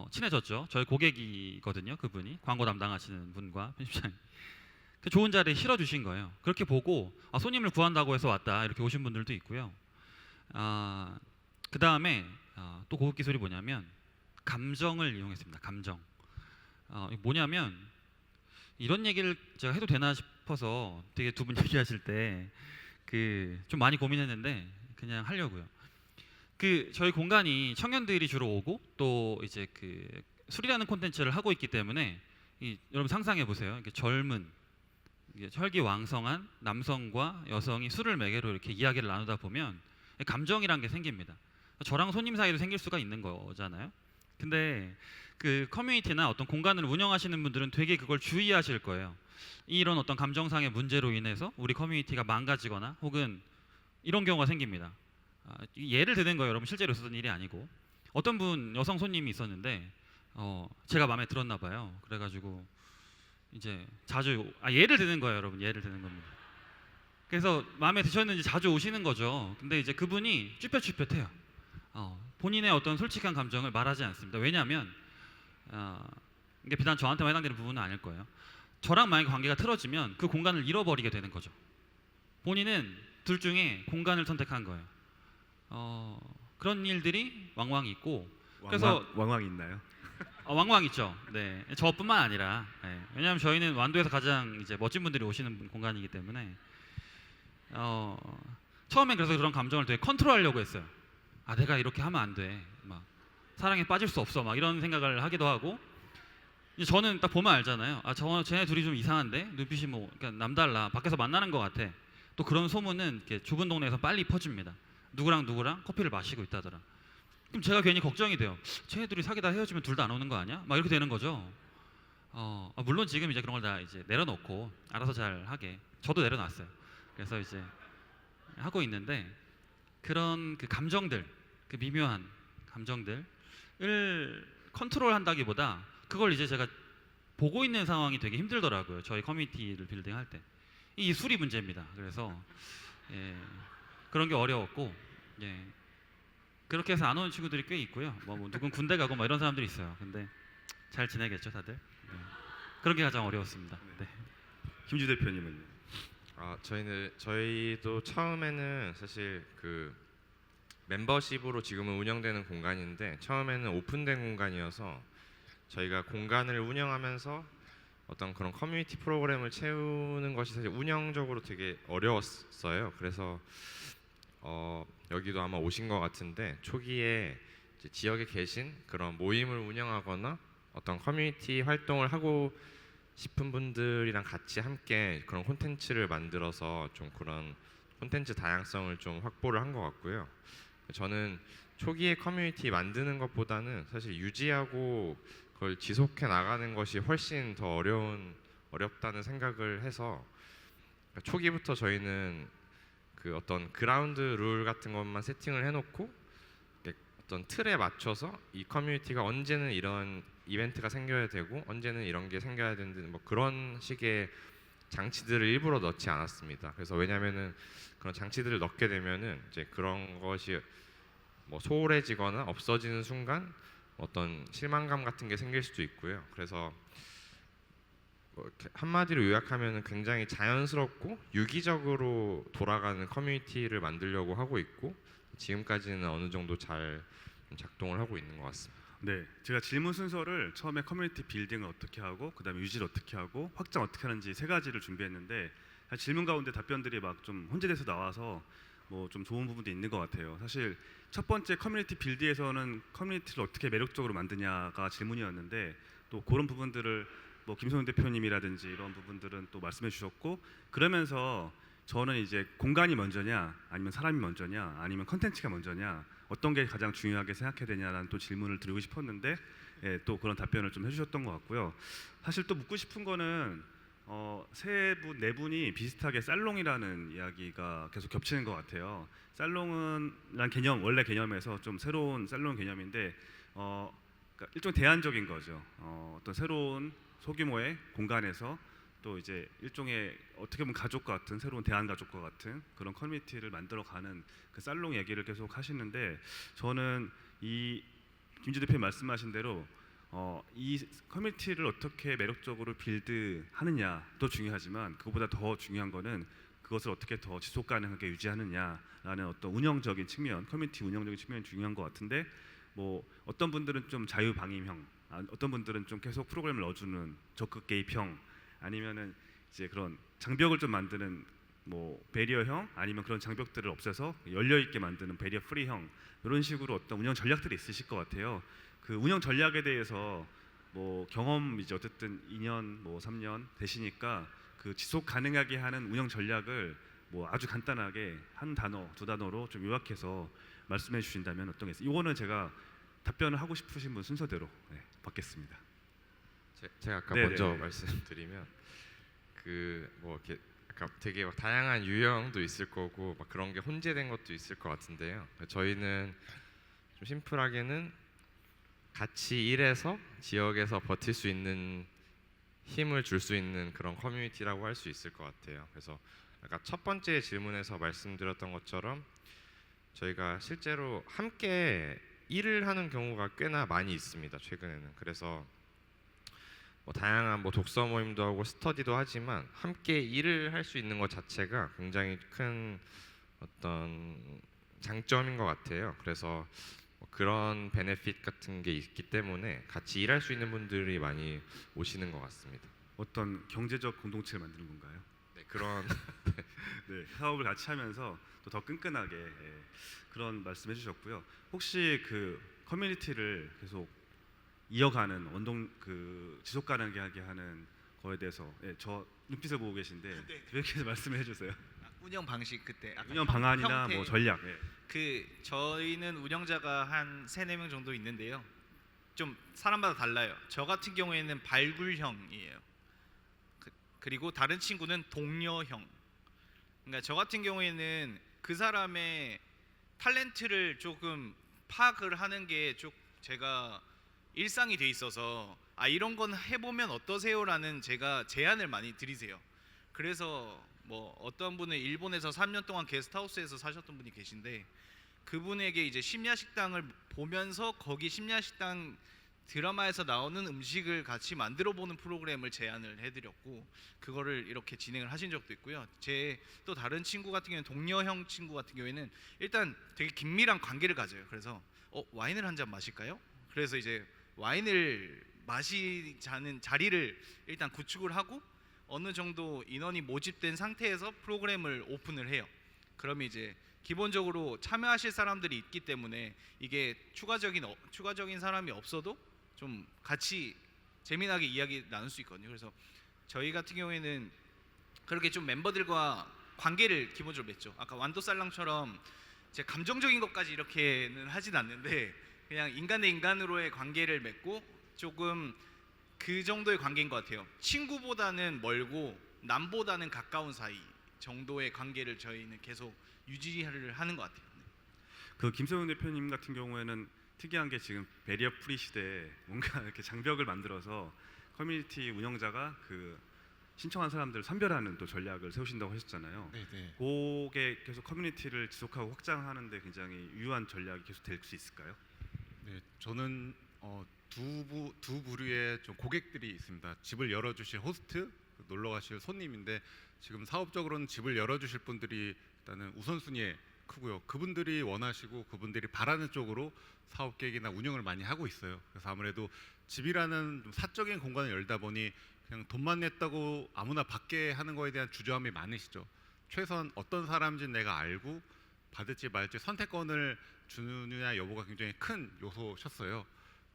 친해졌죠. 저희 고객이거든요, 그분이. 광고 담당하시는 분과 편집장이. 그 좋은 자리에 실어주신 거예요. 그렇게 보고 손님을 구한다고 해서 왔다 이렇게 오신 분들도 있고요. 그 다음에 또 고급 기술이 뭐냐면 감정을 이용했습니다. 감정. 뭐냐면 이런 얘기를 제가 해도 되나 싶어서 되게 두 분 얘기하실 때 그 좀 많이 고민했는데 그냥 하려고요. 그 저희 공간이 청년들이 주로 오고 또 이제 그 술이라는 콘텐츠를 하고 있기 때문에 여러분 상상해 보세요. 이게 젊은 이게 혈기왕성한 남성과 여성이 술을 매개로 이렇게 이야기를 나누다 보면 감정이란 게 생깁니다. 저랑 손님 사이도 생길 수가 있는 거잖아요. 근데 그 커뮤니티나 어떤 공간을 운영하시는 분들은 되게 그걸 주의하실 거예요. 이런 어떤 감정상의 문제로 인해서 우리 커뮤니티가 망가지거나 혹은 이런 경우가 생깁니다. 예를 드는 거예요. 여러분 실제로 있었던 일이 아니고 어떤 분 여성 손님이 있었는데 제가 마음에 들었나 봐요. 그래가지고 이제 자주 예를 드는 거예요, 여러분. 예를 드는 겁니다. 그래서 마음에 드셨는지 자주 오시는 거죠. 근데 이제 그분이 쭈뼛쭈뼛해요. 본인의 어떤 솔직한 감정을 말하지 않습니다. 왜냐하면 이게 비단 저한테만 해당되는 부분은 아닐 거예요. 저랑 만약에 관계가 틀어지면 그 공간을 잃어버리게 되는 거죠. 본인은 둘 중에 공간을 선택한 거예요. 그런 일들이 왕왕 있고 그래서 왕왕 있나요? 왕왕 있죠. 네, 저뿐만 아니라 왜냐하면 저희는 완도에서 가장 이제 멋진 분들이 오시는 공간이기 때문에 처음엔 그래서 그런 감정을 되게 컨트롤하려고 했어요. 내가 이렇게 하면 안 돼. 막 사랑에 빠질 수 없어. 막 이런 생각을 하기도 하고. 이제 저는 딱 보면 알잖아요. 쟤네 둘이 좀 이상한데 눈빛이 뭐 그러니까 남달라. 밖에서 만나는 것 같아. 또 그런 소문은 이렇게 좁은 동네에서 빨리 퍼집니다. 누구랑 커피를 마시고 있다더라. 그럼 제가 괜히 걱정이 돼요. 쟤네 둘이 사귀다 헤어지면 둘 다 안 오는 거 아니야? 막 이렇게 되는 거죠. 물론 지금 이제 그런 걸 다 이제 내려놓고 알아서 잘 하게. 저도 내려놨어요. 그래서 이제 하고 있는데 그런 그 감정들, 그 미묘한 감정들을 컨트롤한다기보다 그걸 이제 제가 보고 있는 상황이 되게 힘들더라고요. 저희 커뮤니티를 빌딩할 때. 이 술이 문제입니다. 그래서 그런 게 어려웠고 그렇게 해서 안 오는 친구들이 꽤 있고요. 뭐 누군 군대 가고 뭐 이런 사람들이 있어요. 근데 잘 지내겠죠, 다들. 그런 게 가장 어려웠습니다. 네. 김주 대표님은요? 저희도 처음에는 사실 그 멤버십으로 지금은 운영되는 공간인데 처음에는 오픈된 공간이어서 저희가 공간을 운영하면서 어떤 그런 커뮤니티 프로그램을 채우는 것이 사실 운영적으로 되게 어려웠어요. 그래서 여기도 아마 오신 것 같은데 초기에 이제 지역에 계신 그런 모임을 운영하거나 어떤 커뮤니티 활동을 하고 싶은 분들이랑 같이 함께 그런 콘텐츠를 만들어서 좀 그런 콘텐츠 다양성을 좀 확보를 한 것 같고요. 저는 초기에 커뮤니티 만드는 것보다는 사실 유지하고 그걸 지속해 나가는 것이 훨씬 더 어렵다는 생각을 해서 초기부터 저희는 그 어떤 그라운드 룰 같은 것만 세팅을 해놓고 어떤 틀에 맞춰서 이 커뮤니티가 언제는 이런 이벤트가 생겨야 되고 언제는 이런 게 생겨야 되는 뭐 그런 식의 장치들을 일부러 넣지 않았습니다. 그래서 왜냐면은 그런 장치들을 넣게 되면은 이제 그런 것이 뭐 소홀해지거나 없어지는 순간 어떤 실망감 같은 게 생길 수도 있고요. 그래서 뭐 이렇게 한마디로 요약하면은 굉장히 자연스럽고 유기적으로 돌아가는 커뮤니티를 만들려고 하고 있고 지금까지는 어느 정도 잘 작동을 하고 있는 것 같습니다. 네, 제가 질문 순서를 처음에 커뮤니티 빌딩을 어떻게 하고 그다음에 유지를 어떻게 하고 확장 어떻게 하는지 세 가지를 준비했는데 질문 가운데 답변들이 막 좀 혼재돼서 나와서 뭐 좀 좋은 부분도 있는 것 같아요. 사실 첫 번째 커뮤니티 빌드에서는 커뮤니티를 어떻게 매력적으로 만드냐가 질문이었는데 또 그런 부분들을 뭐 김성훈 대표님이라든지 이런 부분들은 또 말씀해 주셨고 그러면서 저는 이제 공간이 먼저냐 아니면 사람이 먼저냐 아니면 컨텐츠가 먼저냐 어떤 게 가장 중요하게 생각해야 되냐라는 또 질문을 드리고 싶었는데 또 그런 답변을 좀 해주셨던 것 같고요. 사실 또 묻고 싶은 거는 세 분, 네 분이 비슷하게 살롱이라는 이야기가 계속 겹치는 것 같아요. 살롱은 개념, 원래 개념에서 좀 새로운 살롱 개념인데 그러니까 일종 대안적인 거죠. 어떤 새로운 소규모의 공간에서 또 이제 일종의 어떻게 보면 가족 같은 새로운 대안 가족과 같은 그런 커뮤니티를 만들어가는 그 살롱 얘기를 계속 하시는데 저는 이 김주 대표님 말씀하신 대로 이 커뮤니티를 어떻게 매력적으로 빌드하느냐도 중요하지만 그것보다 더 중요한 거는 그것을 어떻게 더 지속 가능하게 유지하느냐라는 어떤 운영적인 측면, 커뮤니티 운영적인 측면이 중요한 것 같은데 뭐 어떤 분들은 좀 자유방임형, 어떤 분들은 좀 계속 프로그램을 넣어주는 적극 개입형, 아니면은 이제 그런 장벽을 좀 만드는 뭐 베리어형, 아니면 그런 장벽들을 없애서 열려 있게 만드는 베리어 프리형, 이런 식으로 어떤 운영 전략들이 있으실 것 같아요. 그 운영 전략에 대해서 뭐 경험이죠. 어쨌든 2년 뭐 3년 되시니까 그 지속 가능하게 하는 운영 전략을 뭐 아주 간단하게 한 단어, 두 단어로 좀 요약해서 말씀해 주신다면 어떤 게 있어요? 이거는 제가 답변을 하고 싶으신 분 순서대로 받겠습니다. 제가 아까 네네네. 먼저 말씀드리면 그 뭐 이렇게 아까 되게 막 다양한 유형도 있을 거고 막 그런 게 혼재된 것도 있을 것 같은데요. 저희는 좀 심플하게는 같이 일해서 지역에서 버틸 수 있는 힘을 줄 수 있는 그런 커뮤니티라고 할 수 있을 것 같아요. 그래서 아까 첫 번째 질문에서 말씀드렸던 것처럼 저희가 실제로 함께 일을 하는 경우가 꽤나 많이 있습니다. 최근에는. 그래서 뭐 다양한 뭐 독서 모임도 하고 스터디도 하지만 함께 일을 할 수 있는 것 자체가 굉장히 큰 어떤 장점인 것 같아요. 그래서 뭐 그런 베네핏 같은 게 있기 때문에 같이 일할 수 있는 분들이 많이 오시는 것 같습니다. 어떤 경제적 공동체를 만드는 건가요? 네, 그런 네, 사업을 같이 하면서 또 더 끈끈하게 그런 말씀해 주셨고요. 혹시 그 커뮤니티를 계속 이어가는 원동 그 지속 가능하게 하는 거에 대해서 저 눈빛을 보고 계신데 네. 대표님께서 말씀해 주세요. 운영 방식 그때 아까 운영 방안이나 형태. 뭐 전략. 그 저희는 운영자가 한 3-4명 정도 있는데요. 좀 사람마다 달라요. 저 같은 경우에는 발굴형이에요. 그리고 다른 친구는 동료형. 그러니까 저 같은 경우에는 그 사람의 탤런트를 조금 파악을 하는 게 좀 제가 일상이 돼 있어서 이런 건 해보면 어떠세요라는 제가 제안을 많이 드리세요. 그래서 뭐 어떤 분은 일본에서 3년 동안 게스트하우스에서 사셨던 분이 계신데 그분에게 이제 심야식당을 보면서 거기 심야식당 드라마에서 나오는 음식을 같이 만들어보는 프로그램을 제안을 해드렸고 그거를 이렇게 진행을 하신 적도 있고요. 제 또 다른 친구 같은 경우는 동료형 친구 같은 경우에는 일단 되게 긴밀한 관계를 가져요. 그래서 와인을 한 잔 마실까요? 그래서 이제 와인을 마시자는 자리를 일단 구축을 하고 어느 정도 인원이 모집된 상태에서 프로그램을 오픈을 해요. 그러면 이제 기본적으로 참여하실 사람들이 있기 때문에 이게 추가적인 사람이 없어도 좀 같이 재미나게 이야기 나눌 수 있거든요. 그래서 저희 같은 경우에는 그렇게 좀 멤버들과 관계를 기본적으로 맺죠. 아까 완도살랑처럼 제 감정적인 것까지 이렇게는 하진 않는데 그냥 인간 대 인간으로의 관계를 맺고 조금 그 정도의 관계인 것 같아요. 친구보다는 멀고 남보다는 가까운 사이 정도의 관계를 저희는 계속 유지를 하는 것 같아요. 그 김세훈 대표님 같은 경우에는 특이한 게 지금 베리어 프리 시대에 뭔가 이렇게 장벽을 만들어서 커뮤니티 운영자가 그 신청한 사람들을 선별하는 또 전략을 세우신다고 하셨잖아요. 네. 그게 계속 커뮤니티를 지속하고 확장하는 데 굉장히 유효한 전략이 계속 될 수 있을까요? 네, 저는 두 부류의 좀 고객들이 있습니다. 집을 열어주실 호스트, 놀러 가실 손님인데 지금 사업적으로는 집을 열어주실 분들이 일단은 우선순위에 크고요. 그분들이 원하시고 그분들이 바라는 쪽으로 사업 계획이나 운영을 많이 하고 있어요. 그래서 아무래도 집이라는 좀 사적인 공간을 열다 보니 그냥 돈만 냈다고 아무나 받게 하는 거에 대한 주저함이 많으시죠. 최소한 어떤 사람인지 내가 알고 받을지 말지 선택권을 주느냐 여부가 굉장히 큰 요소셨어요.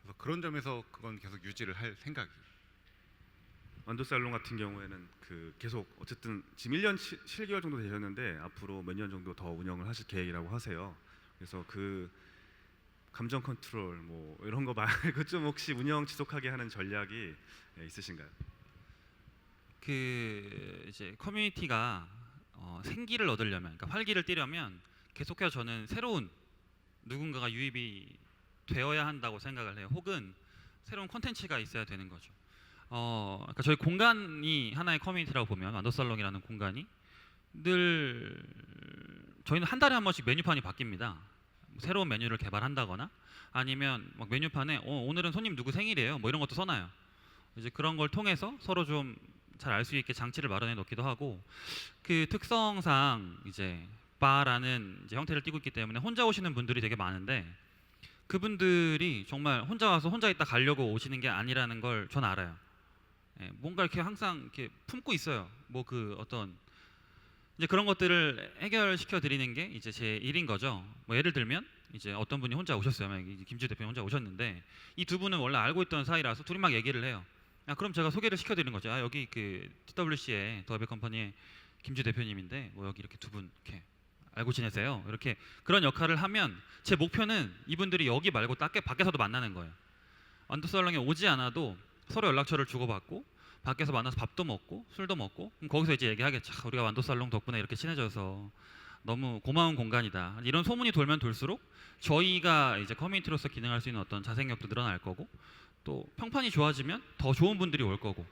그래서 그런 점에서 그건 계속 유지를 할 생각이에요. 완도살롱 같은 경우에는 그 계속 어쨌든 지금 1년 7개월 정도 되셨는데 앞으로 몇 년 정도 더 운영을 하실 계획이라고 하세요. 그래서 그 감정 컨트롤 뭐 이런 거 말고 좀 혹시 운영 지속하게 하는 전략이 있으신가요? 그 이제 커뮤니티가 생기를 얻으려면, 그러니까 활기를 띠려면 계속해서 저는 새로운 누군가가 유입이 되어야 한다고 생각을 해요. 혹은 새로운 콘텐츠가 있어야 되는 거죠. 그러니까 저희 공간이 하나의 커뮤니티라고 보면 완도살롱이라는 공간이 늘 저희는 한 달에 한 번씩 메뉴판이 바뀝니다. 새로운 메뉴를 개발한다거나 아니면 막 메뉴판에 오늘은 손님 누구 생일이에요, 뭐 이런 것도 써놔요. 이제 그런 걸 통해서 서로 좀 잘 알 수 있게 장치를 마련해 놓기도 하고, 그 특성상 이제 바라는 이제 형태를 띠고 있기 때문에 혼자 오시는 분들이 되게 많은데, 그분들이 정말 혼자 와서 혼자 있다 가려고 오시는 게 아니라는 걸 전 알아요. 예, 뭔가 이렇게 항상 이렇게 품고 있어요. 뭐 그 어떤 이제 그런 것들을 해결시켜 드리는 게 이제 제 일인 거죠. 뭐 예를 들면 이제 어떤 분이 혼자 오셨어요. 김주 대표님 혼자 오셨는데 이 두 분은 원래 알고 있던 사이라서 둘이 막 얘기를 해요. 그럼 제가 소개를 시켜드리는 거죠. 여기 그 TWC의 더베 컴퍼니의 김주 대표님인데 뭐 여기 이렇게 두 분 이렇게 알고 지내세요. 이렇게 그런 역할을 하면 제 목표는 이분들이 여기 말고 밖에서도 만나는 거예요. 완도살롱에 오지 않아도 서로 연락처를 주고받고 밖에서 만나서 밥도 먹고 술도 먹고, 그럼 거기서 이제 얘기하겠죠. 우리가 완도살롱 덕분에 이렇게 친해져서 너무 고마운 공간이다. 이런 소문이 돌면 돌수록 저희가 이제 커뮤니티로서 기능할 수 있는 어떤 자생력도 늘어날 거고, 또 평판이 좋아지면 더 좋은 분들이 올 거고.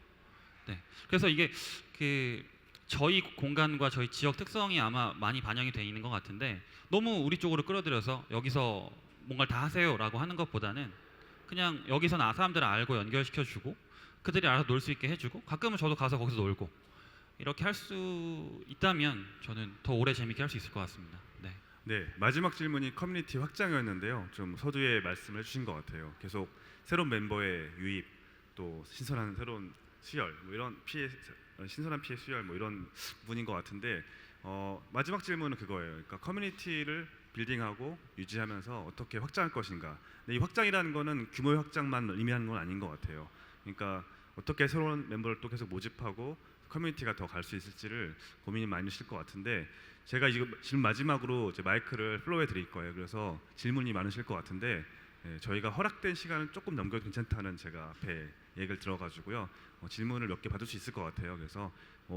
네. 그래서 이게 그 저희 공간과 저희 지역 특성이 아마 많이 반영이 돼 있는 것 같은데, 너무 우리 쪽으로 끌어들여서 여기서 뭔가를 다 하세요라고 하는 것보다는 그냥 여기서는 사람들을 알고 연결시켜주고 그들이 알아서 놀 수 있게 해주고, 가끔은 저도 가서 거기서 놀고, 이렇게 할 수 있다면 저는 더 오래 재밌게 할 수 있을 것 같습니다. 네. 네, 마지막 질문이 커뮤니티 확장이었는데요. 좀 서두에 말씀을 해주신 것 같아요. 계속 새로운 멤버의 유입, 또 신선한 새로운 수혈, 뭐 이런 신선한 피해 수혈, 뭐 이런 부분인 것 같은데, 마지막 질문은 그거예요. 그러니까 커뮤니티를 빌딩하고 유지하면서 어떻게 확장할 것인가. 근데 이 확장이라는 거는 규모의 확장만 의미하는 건 아닌 것 같아요. 그러니까 어떻게 새로운 멤버를 또 계속 모집하고 커뮤니티가 더 갈 수 있을지를 고민이 많이 되실 것 같은데, 제가 지금 마지막으로 이제 마이크를 플로우해 드릴 거예요. 그래서 질문이 많으실 것 같은데, 저희가 허락된 시간을 조금 넘겨도 괜찮다는 제가 앞에 얘기를 들어가지고요. 질문을 몇 개 받을 수 있을 것 같아요. 그래서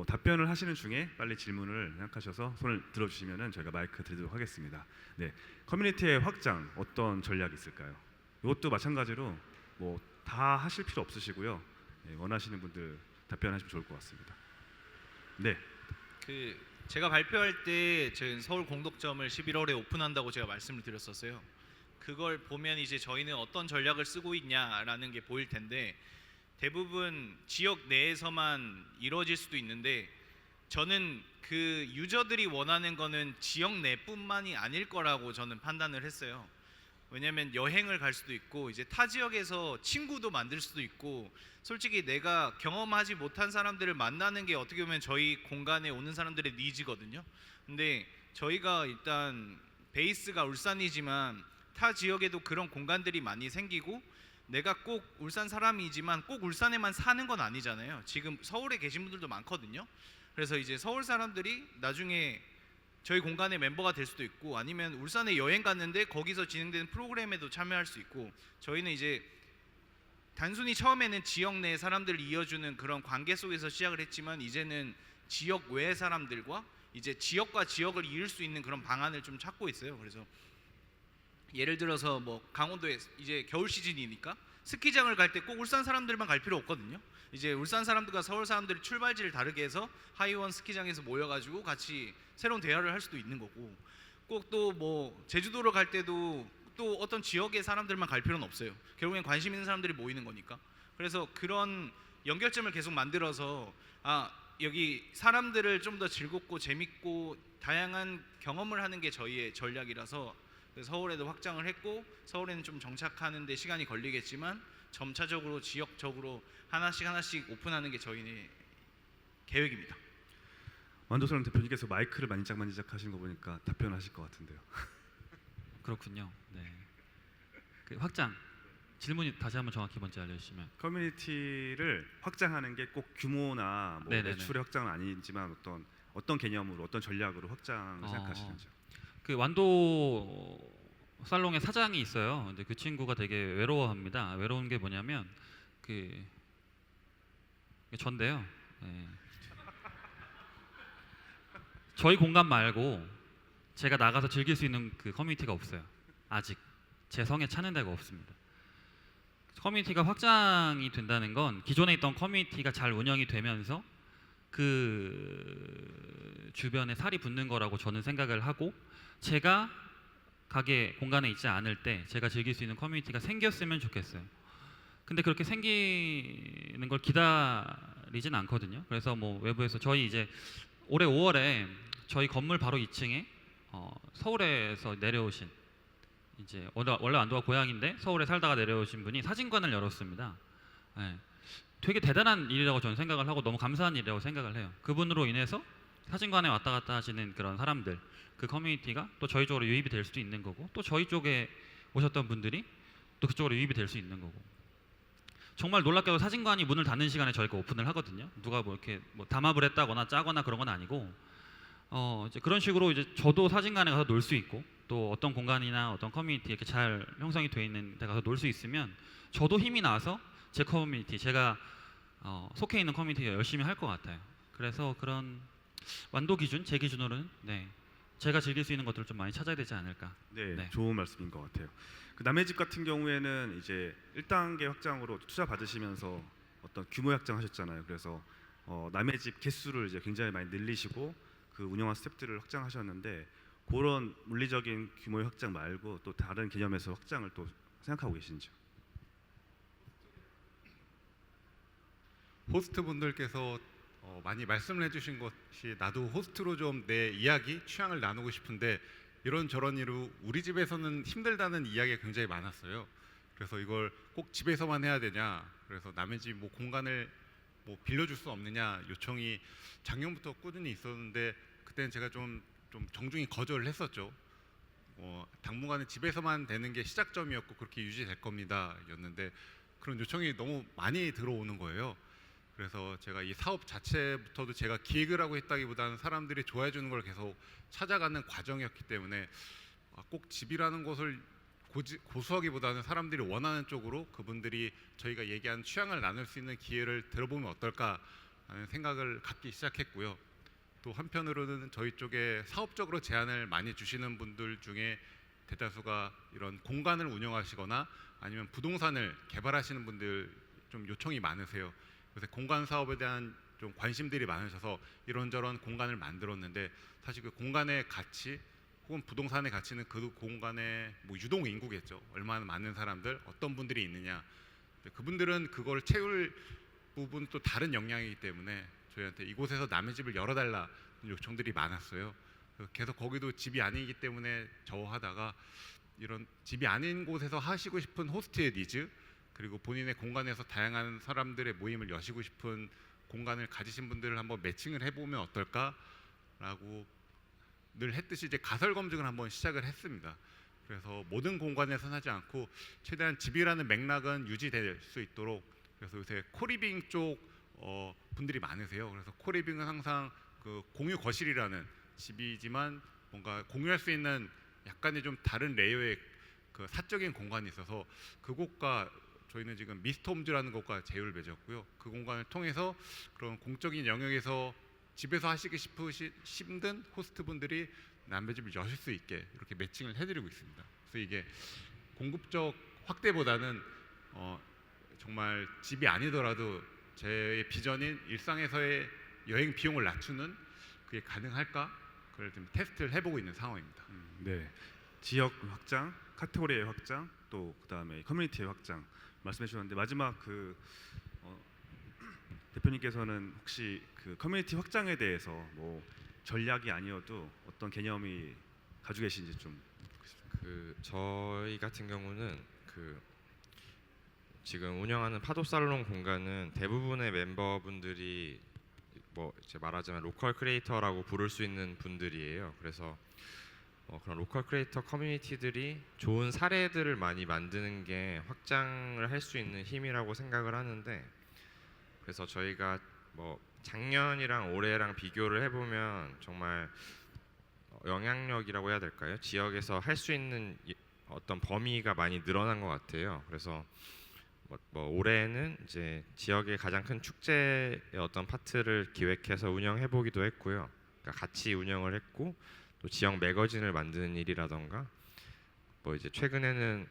답변을 하시는 중에 빨리 질문을 생각하셔서 손을 들어주시면은 저희가 마이크 드리도록 하겠습니다. 네, 커뮤니티의 확장 어떤 전략이 있을까요? 이것도 마찬가지로 뭐 다 하실 필요 없으시고요. 원하시는 분들 답변하시면 좋을 것 같습니다. 네. 그 제가 발표할 때 저희 서울 공덕점을 11월에 오픈한다고 제가 말씀을 드렸었어요. 그걸 보면 이제 저희는 어떤 전략을 쓰고 있냐라는 게 보일 텐데, 대부분 지역 내에서만 이루어질 수도 있는데, 저는 그 유저들이 원하는 거는 지역 내뿐만이 아닐 거라고 저는 판단을 했어요. 왜냐면 여행을 갈 수도 있고 이제 타 지역에서 친구도 만들 수도 있고, 솔직히 내가 경험하지 못한 사람들을 만나는 게 어떻게 보면 저희 공간에 오는 사람들의 니즈거든요. 근데 저희가 일단 베이스가 울산이지만 타 지역에도 그런 공간들이 많이 생기고, 내가 꼭 울산 사람이지만 꼭 울산에만 사는 건 아니잖아요. 지금 서울에 계신 분들도 많거든요. 그래서 이제 서울 사람들이 나중에 저희 공간의 멤버가 될 수도 있고, 아니면 울산에 여행 갔는데 거기서 진행되는 프로그램에도 참여할 수 있고, 저희는 이제 단순히 처음에는 지역 내 사람들을 이어주는 그런 관계 속에서 시작을 했지만, 이제는 지역 외의 사람들과 이제 지역과 지역을 이을 수 있는 그런 방안을 좀 찾고 있어요. 그래서 예를 들어서 뭐 강원도에 이제 겨울 시즌이니까 스키장을 갈 때 꼭 울산 사람들만 갈 필요 없거든요. 이제 울산 사람들과 서울 사람들이 출발지를 다르게 해서 하이원 스키장에서 모여가지고 같이 새로운 대화를 할 수도 있는 거고, 꼭 또 뭐 제주도로 갈 때도 또 어떤 지역의 사람들만 갈 필요는 없어요. 결국엔 관심 있는 사람들이 모이는 거니까. 그래서 그런 연결점을 계속 만들어서 여기 사람들을 좀 더 즐겁고 재밌고 다양한 경험을 하는 게 저희의 전략이라서, 서울에도 확장을 했고, 서울에는 좀 정착하는 데 시간이 걸리겠지만 점차적으로 지역적으로 하나씩 오픈하는 게 저희의 계획입니다. 완도살롱 대표님께서 마이크를 만지작 하시는 거 보니까 답변하실 것 같은데요. 그렇군요. 네. 그 확장 질문이 다시 한번 정확히 뭔지 알려주시면. 커뮤니티를 확장하는 게 꼭 규모나 뭐 네네네. 매출의 확장은 아니지만 어떤 개념으로, 어떤 전략으로 확장을 생각하시는지요? 그 완도 살롱에 사장이 있어요. 근데 그 친구가 되게 외로워합니다. 외로운 게 뭐냐면 그 전데요. 네. 저희 공간 말고 제가 나가서 즐길 수 있는 그 커뮤니티가 없어요. 아직 제 성에 차는 데가 없습니다. 커뮤니티가 확장이 된다는 건 기존에 있던 커뮤니티가 잘 운영이 되면서 그 주변에 살이 붙는 거라고 저는 생각을 하고, 제가 가게 공간에 있지 않을 때 제가 즐길 수 있는 커뮤니티가 생겼으면 좋겠어요. 근데 그렇게 생기는 걸 기다리진 않거든요. 그래서 뭐 외부에서 저희 이제 올해 5월에 저희 건물 바로 2층에 서울에서 내려오신, 이제 원래 완도가 고향인데 서울에 살다가 내려오신 분이 사진관을 열었습니다. 네. 되게 대단한 일이라고 저는 생각을 하고 너무 감사한 일이라고 생각을 해요. 그분으로 인해서 사진관에 왔다 갔다 하시는 그런 사람들, 그 커뮤니티가 또 저희 쪽으로 유입이 될 수도 있는 거고, 또 저희 쪽에 오셨던 분들이 또 그쪽으로 유입이 될 수 있는 거고. 정말 놀랍게도 사진관이 문을 닫는 시간에 저희가 오픈을 하거든요. 누가 뭐 이렇게 뭐 담합을 했다거나 짜거나 그런 건 아니고, 이제 그런 식으로 이제 저도 사진관에 가서 놀 수 있고, 또 어떤 공간이나 어떤 커뮤니티 이렇게 잘 형성이 되어 있는 데 가서 놀 수 있으면 저도 힘이 나서 제 커뮤니티, 제가 속해 있는 커뮤니티가 열심히 할 것 같아요. 그래서 그런 완도 기준, 제 기준으로는 네, 제가 즐길 수 있는 것들을 좀 많이 찾아야 되지 않을까. 네, 네. 좋은 말씀인 것 같아요. 그 남의 집 같은 경우에는 이제 1단계 확장으로 투자 받으시면서 어떤 규모 확장하셨잖아요. 그래서 남의 집 개수를 이제 굉장히 많이 늘리시고 그 운영한 스태프들을 확장하셨는데, 그런 물리적인 규모의 확장 말고 또 다른 개념에서 확장을 또 생각하고 계신지요? 호스트 분들께서 많이 말씀을 해주신 것이, 나도 호스트로 좀 내 이야기, 취향을 나누고 싶은데 이런저런 이유 우리 집에서는 힘들다는 이야기가 굉장히 많았어요. 그래서 이걸 꼭 집에서만 해야 되냐, 그래서 남의 집 뭐 공간을 뭐 빌려줄 수 없느냐 요청이 작년부터 꾸준히 있었는데, 그때는 제가 좀 정중히 거절을 했었죠. 당분간은 집에서만 되는 게 시작점이었고 그렇게 유지될 겁니다 였는데, 그런 요청이 너무 많이 들어오는 거예요. 그래서 제가 이 사업 자체부터도 제가 기획을 하고 했다기보다는 사람들이 좋아해 주는 걸 계속 찾아가는 과정이었기 때문에, 꼭 집이라는 것을 고수하기보다는 사람들이 원하는 쪽으로 그분들이 저희가 얘기한 취향을 나눌 수 있는 기회를 들어보면 어떨까라는 생각을 갖기 시작했고요. 또 한편으로는 저희 쪽에 사업적으로 제안을 많이 주시는 분들 중에 대다수가 이런 공간을 운영하시거나 아니면 부동산을 개발하시는 분들 좀 요청이 많으세요. 그래서 공간 사업에 대한 좀 관심들이 많으셔서 이런저런 공간을 만들었는데, 사실 그 공간의 가치 혹은 부동산의 가치는 그 공간의 뭐 유동 인구겠죠. 얼마나 많은 사람들, 어떤 분들이 있느냐. 그분들은 그걸 채울 부분 또 다른 역량이기 때문에 저희한테 이곳에서 남의 집을 열어달라 요청들이 많았어요. 계속 거기도 집이 아니기 때문에 저하다가, 이런 집이 아닌 곳에서 하시고 싶은 호스트의 니즈, 그리고 본인의 공간에서 다양한 사람들의 모임을 여시고 싶은 공간을 가지신 분들을 한번 매칭을 해보면 어떨까라고 늘 했듯이 이제 가설 검증을 한번 시작을 했습니다. 그래서 모든 공간에서 하지 않고 최대한 집이라는 맥락은 유지될 수 있도록, 그래서 요새 코리빙 쪽 분들이 많으세요. 그래서 코리빙은 항상 그 공유 거실이라는, 집이지만 뭔가 공유할 수 있는 약간의 좀 다른 레이어의 그 사적인 공간이 있어서, 그곳과 저희는 지금 미스트홈즈라는 곳과 제휴를 맺었고요. 그 공간을 통해서 그런 공적인 영역에서 집에서 하시기 힘든 호스트분들이 남의 집을 여실 수 있게 이렇게 매칭을 해드리고 있습니다. 그래서 이게 공급적 확대보다는 정말 집이 아니더라도 제 비전인 일상에서의 여행 비용을 낮추는, 그게 가능할까? 그걸 좀 테스트를 해보고 있는 상황입니다. 네, 지역 확장, 카테고리의 확장, 또 그다음에 커뮤니티의 확장 말씀해 주셨는데, 마지막 그 대표님께서는 혹시 그 커뮤니티 확장에 대해서 뭐 전략이 아니어도 어떤 개념이 가지고 계신지 좀. 그 저희 같은 경우는 그 지금 운영하는 파도 살롱 공간은 대부분의 멤버분들이 뭐 이제 말하자면 로컬 크리에이터라고 부를 수 있는 분들이에요. 그래서 그런 로컬 크리에이터 커뮤니티들이 좋은 사례들을 많이 만드는 게 확장을 할 수 있는 힘이라고 생각을 하는데, 그래서 저희가 뭐 작년이랑 올해랑 비교를 해보면 정말 영향력이라고 해야 될까요? 지역에서 할 수 있는 어떤 범위가 많이 늘어난 것 같아요. 그래서 뭐 올해는 이제 지역의 가장 큰 축제의 어떤 파트를 기획해서 운영해 보기도 했고요. 그러니까 같이 운영을 했고 또 지역 매거진을 만드는 일이라던가 뭐 이제 최근에는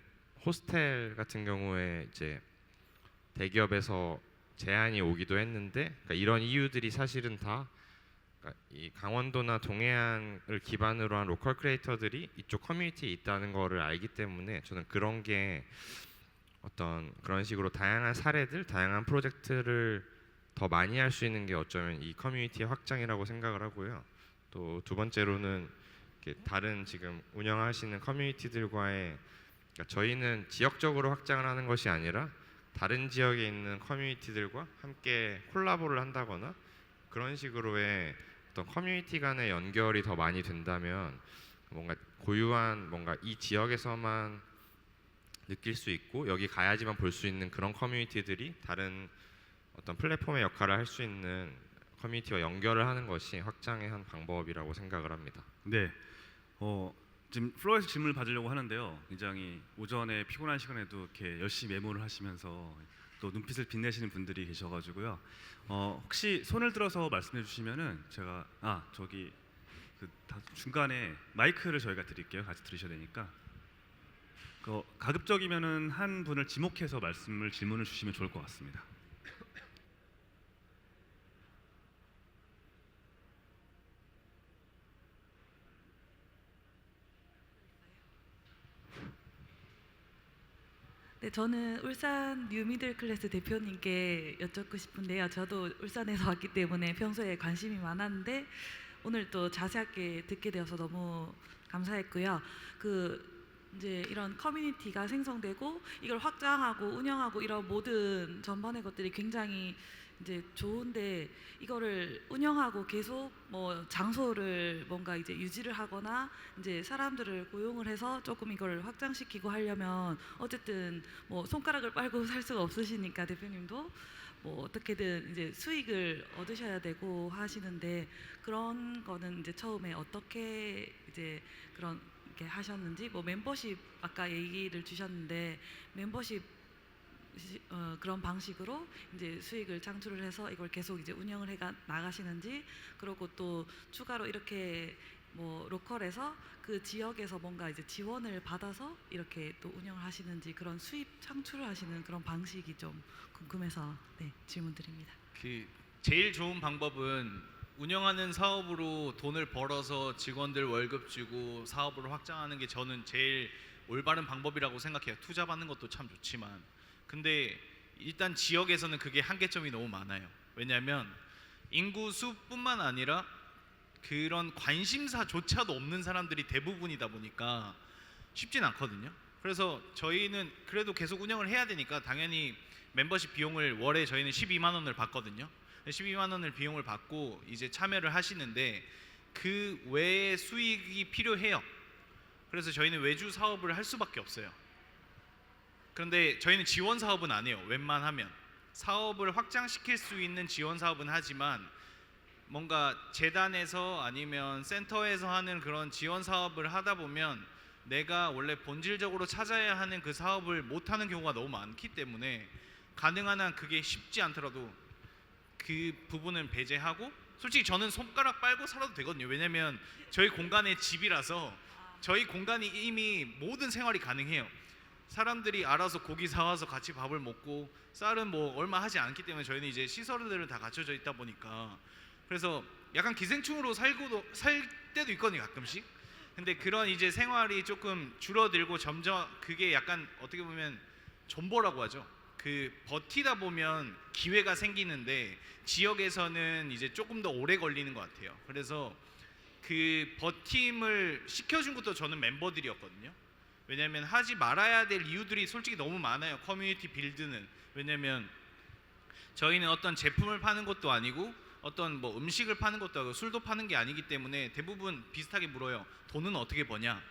호스텔 같은 경우에 이제 대기업에서 제안이 오기도 했는데 그러니까 이런 이유들이 사실은 다 그러니까 이 강원도나 동해안을 기반으로 한 로컬 크리에이터들이 이쪽 커뮤니티에 있다는 거를 알기 때문에 저는 그런 게 어떤 그런 식으로 다양한 사례들, 다양한 프로젝트를 더 많이 할 수 있는 게 어쩌면 이 커뮤니티의 확장이라고 생각을 하고요. 또 두 번째로는 이렇게 다른 지금 운영하시는 커뮤니티들과의 그러니까 저희는 지역적으로 확장을 하는 것이 아니라 다른 지역에 있는 커뮤니티들과 함께 콜라보를 한다거나 그런 식으로의 어떤 커뮤니티 간의 연결이 더 많이 된다면 뭔가 고유한 뭔가 이 지역에서만 느낄 수 있고 여기 가야지만 볼 수 있는 그런 커뮤니티들이 다른 어떤 플랫폼의 역할을 할 수 있는 커뮤니티와 연결을 하는 것이 확장의 한 방법이라고 생각을 합니다. 네. 지금 플로어에서 질문을 받으려고 하는데요. 굉장히 오전에 피곤한 시간에도 이렇게 열심히 메모를 하시면서 또 눈빛을 빛내시는 분들이 계셔가지고요. 혹시 손을 들어서 말씀해 주시면은 제가 저기 중간에 마이크를 저희가 드릴게요. 같이 들으셔야 되니까. 가급적이면은 한 분을 지목해서 질문을 주시면 좋을 것 같습니다. 네, 저는 울산 뉴미들 클래스 대표님께 여쭙고 싶은데요. 저도 울산에서 왔기 때문에 평소에 관심이 많았는데 오늘 또 자세하게 듣게 되어서 너무 감사했고요. 이제 이런 커뮤니티가 생성되고 이걸 확장하고 운영하고 이런 모든 전반의 것들이 굉장히 이제 좋은데 이거를 운영하고 계속 뭐 장소를 뭔가 이제 유지를 하거나 이제 사람들을 고용을 해서 조금 이걸 확장시키고 하려면 어쨌든 뭐 손가락을 빨고 살 수가 없으시니까 대표님도 뭐 어떻게든 이제 수익을 얻으셔야 되고 하시는데 그런 거는 이제 처음에 어떻게 이제 그런 게 하셨는지 뭐 멤버십 아까 얘기를 주셨는데 멤버십 그런 방식으로 이제 수익을 창출을 해서 이걸 계속 이제 운영을 해 나가시는지 그리고 또 추가로 이렇게 뭐 로컬에서 그 지역에서 뭔가 이제 지원을 받아서 이렇게 또 운영을 하시는지 그런 수입 창출을 하시는 그런 방식이 좀 궁금해서 네, 질문드립니다. 제일 좋은 방법은 운영하는 사업으로 돈을 벌어서 직원들 월급 주고 사업을 확장하는 게 저는 제일 올바른 방법이라고 생각해요. 투자 받는 것도 참 좋지만 근데 일단 지역에서는 그게 한계점이 너무 많아요. 왜냐하면 인구 수뿐만 아니라 그런 관심사조차도 없는 사람들이 대부분이다 보니까 쉽진 않거든요. 그래서 저희는 그래도 계속 운영을 해야 되니까 당연히 멤버십 비용을 월에 저희는 12만 원을 받거든요. 12만 원을 비용을 받고 이제 참여를 하시는데 그 외에 수익이 필요해요. 그래서 저희는 외주 사업을 할 수밖에 없어요. 그런데 저희는 지원 사업은 안 해요. 웬만하면 사업을 확장시킬 수 있는 지원 사업은 하지만 뭔가 재단에서 아니면 센터에서 하는 그런 지원 사업을 하다 보면 내가 원래 본질적으로 찾아야 하는 그 사업을 못 하는 경우가 너무 많기 때문에 가능한 한 그게 쉽지 않더라도 그 부분은 배제하고 솔직히 저는 손가락 빨고 살아도 되거든요. 왜냐면 저희 공간의 집이라서 저희 공간이 이미 모든 생활이 가능해요. 사람들이 알아서 고기 사와서 같이 밥을 먹고 쌀은 뭐 얼마 하지 않기 때문에 저희는 이제 시설들은 다 갖춰져 있다 보니까 그래서 약간 기생충으로 살 때도 있거든요 가끔씩. 근데 그런 이제 생활이 조금 줄어들고 점점 그게 약간 어떻게 보면 존버라고 하죠. 버티다 보면 기회가 생기는데 지역에서는 이제 조금 더 오래 걸리는 것 같아요. 그래서 그 버팀을 시켜준 것도 저는 멤버들이었거든요. 왜냐면 하지 말아야 될 이유들이 솔직히 너무 많아요. 커뮤니티 빌드는. 왜냐면 저희는 어떤 제품을 파는 것도 아니고 어떤 뭐 음식을 파는 것도 아니고 술도 파는 게 아니기 때문에 대부분 비슷하게 물어요. 돈은 어떻게 버냐?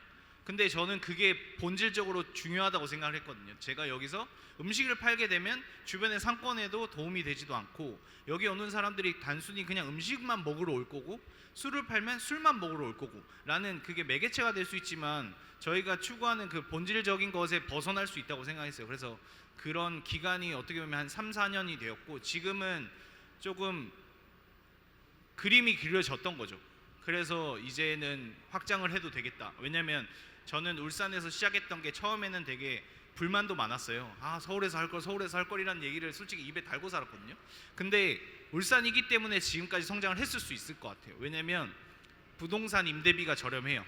근데 저는 그게 본질적으로 중요하다고 생각을 했거든요. 제가 여기서 음식을 팔게 되면 주변의 상권에도 도움이 되지도 않고 여기 오는 사람들이 단순히 그냥 음식만 먹으러 올 거고 술을 팔면 술만 먹으러 올 거고 라는 그게 매개체가 될 수 있지만 저희가 추구하는 그 본질적인 것에 벗어날 수 있다고 생각했어요. 그래서 그런 기간이 어떻게 보면 한 3, 4년이 되었고 지금은 조금 그림이 그려졌던 거죠. 그래서 이제는 확장을 해도 되겠다. 왜냐면 저는 울산에서 시작했던 게 처음에는 되게 불만도 많았어요. 아, 서울에서 할 걸, 서울에서 할 거리라는 얘기를 솔직히 입에 달고 살았거든요. 근데 울산이기 때문에 지금까지 성장을 했을 수 있을 것 같아요. 왜냐면 부동산 임대비가 저렴해요.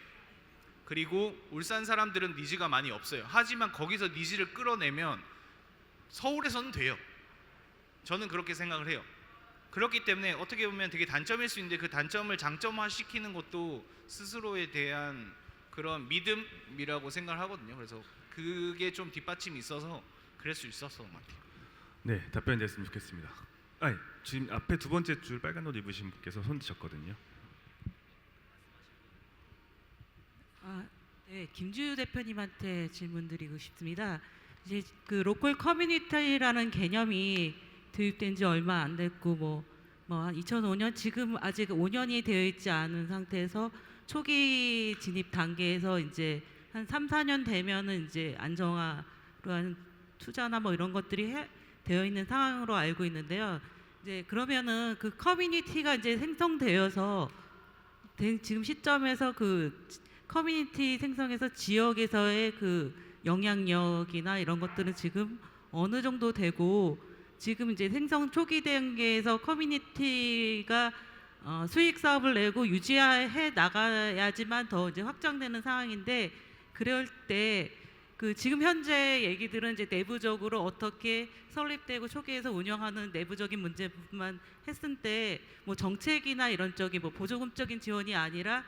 그리고 울산 사람들은 니즈가 많이 없어요. 하지만 거기서 니즈를 끌어내면 서울에서는 돼요. 저는 그렇게 생각을 해요. 그렇기 때문에 어떻게 보면 되게 단점일 수 있는데 그 단점을 장점화시키는 것도 스스로에 대한 그런 믿음이라고 생각을 하거든요. 그래서 그게 좀 뒷받침이 있어서 그럴 수 있었던 것 같아요. 네, 답변 됐으면 좋겠습니다. 지금 앞에 두 번째 줄 빨간 옷 입으신 분께서 손 드셨거든요. 네, 김주유 대표님한테 질문드리고 싶습니다. 이제 그 로컬 커뮤니티라는 개념이 도입된 지 얼마 안 됐고 뭐 2005년 지금 아직 5년이 되어 있지 않은 상태에서 초기 진입 단계에서 이제 한 3, 4년 되면은 이제 안정화로 한 투자나 뭐 이런 것들이 되어 있는 상황으로 알고 있는데요. 이제 그러면은 그 커뮤니티가 이제 생성되어서 지금 시점에서 그 커뮤니티 생성에서 지역에서의 그 영향력이나 이런 것들은 지금 어느 정도 되고 지금 이제 생성 초기 단계에서 커뮤니티가 수익 사업을 내고 유지해 나가야지만 더 이제 확장되는 상황인데 그럴 때 그 지금 현재 얘기들은 이제 내부적으로 어떻게 설립되고 초기에서 운영하는 내부적인 문제만 했을 때 뭐 정책이나 이런 쪽이 뭐 보조금적인 지원이 아니라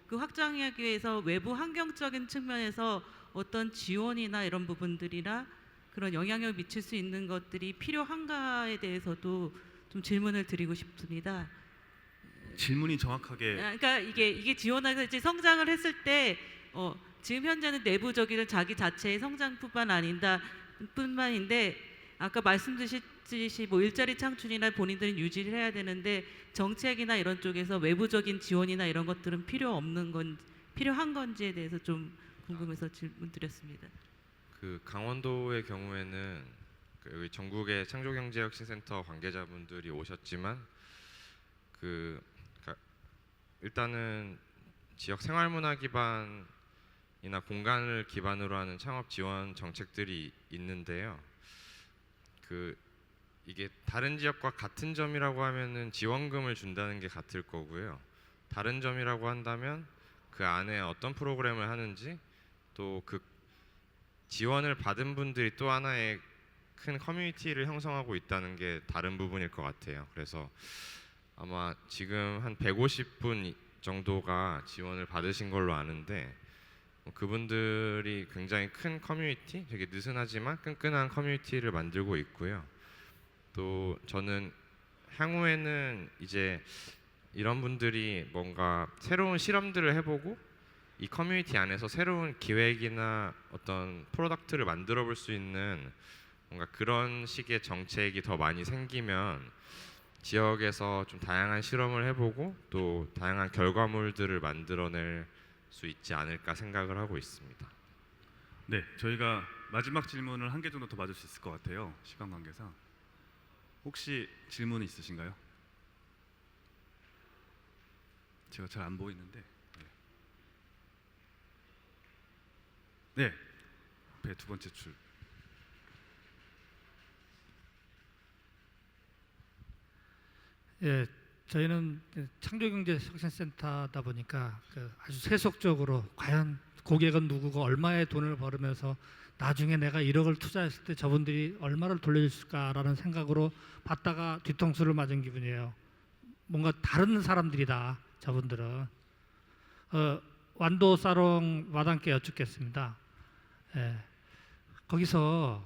그 확장하기 위해서 외부 환경적인 측면에서 어떤 지원이나 이런 부분들이나 그런 영향력을 미칠 수 있는 것들이 필요한가에 대해서도 좀 질문을 드리고 싶습니다. 질문이 정확하게 그러니까 이게 지원해서 이제 성장을 했을 때 지금 현재는 내부적인 자기 자체의 성장뿐만 아니다 뿐만인데 아까 말씀드렸듯이 뭐 일자리 창출이나 본인들은 유지를 해야 되는데 정책이나 이런 쪽에서 외부적인 지원이나 이런 것들은 필요한 건지에 대해서 좀 궁금해서 질문드렸습니다. 그 강원도의 경우에는 그 여기 전국의 창조경제혁신센터 관계자분들이 오셨지만 그러니까 일단은 지역 생활문화 기반이나 공간을 기반으로 하는 창업 지원 정책들이 있는데요. 이게 다른 지역과 같은 점이라고 하면은 지원금을 준다는 게 같을 거고요. 다른 점이라고 한다면 그 안에 어떤 프로그램을 하는지 또 그 지원을 받은 분들이 또 하나의 큰 커뮤니티를 형성하고 있다는 게 다른 부분일 것 같아요. 그래서 아마 지금 한 150분 정도가 지원을 받으신 걸로 아는데 그분들이 굉장히 큰 커뮤니티, 되게 느슨하지만 끈끈한 커뮤니티를 만들고 있고요. 또 저는 향후에는 이제 이런 분들이 뭔가 새로운 실험들을 해보고 이 커뮤니티 안에서 새로운 기획이나 어떤 프로덕트를 만들어 볼 수 있는 뭔가 그런 식의 정책이 더 많이 생기면 지역에서 좀 다양한 실험을 해보고 또 다양한 결과물들을 만들어낼 수 있지 않을까 생각을 하고 있습니다. 네, 저희가 마지막 질문을 한 개 정도 더 받을 수 있을 것 같아요. 시간 관계상. 혹시 질문 있으신가요? 제가 잘 안 보이는데. 네, 앞에 두 번째 줄. 예, 저희는 창조경제혁신센터다 보니까 아주 세속적으로 과연 고객은 누구고 얼마의 돈을 벌으면서 나중에 내가 1억을 투자했을 때 저분들이 얼마를 돌려줄까라는 생각으로 받다가 뒤통수를 맞은 기분이에요. 뭔가 다른 사람들이다 저분들은. 완도 사롱 마담께 여쭙겠습니다. 예, 거기서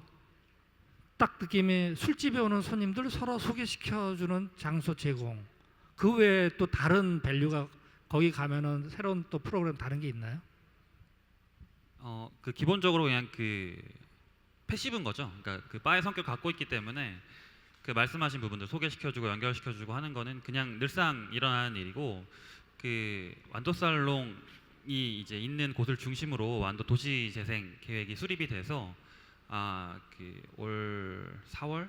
딱 느낌이 술집에 오는 손님들 서로 소개시켜주는 장소 제공, 그 외에 또 다른 밸류가 거기 가면은 새로운 또 프로그램 다른 게 있나요? 그 기본적으로 그냥 그 패시브인 거죠. 그러니까 그 바의 성격 갖고 있기 때문에 그 말씀하신 부분들 소개시켜주고 연결시켜주고 하는 거는 그냥 늘상 일어나는 일이고, 그 완도살롱이 이제 있는 곳을 중심으로 완도 도시재생 계획이 수립이 돼서 그 올 4월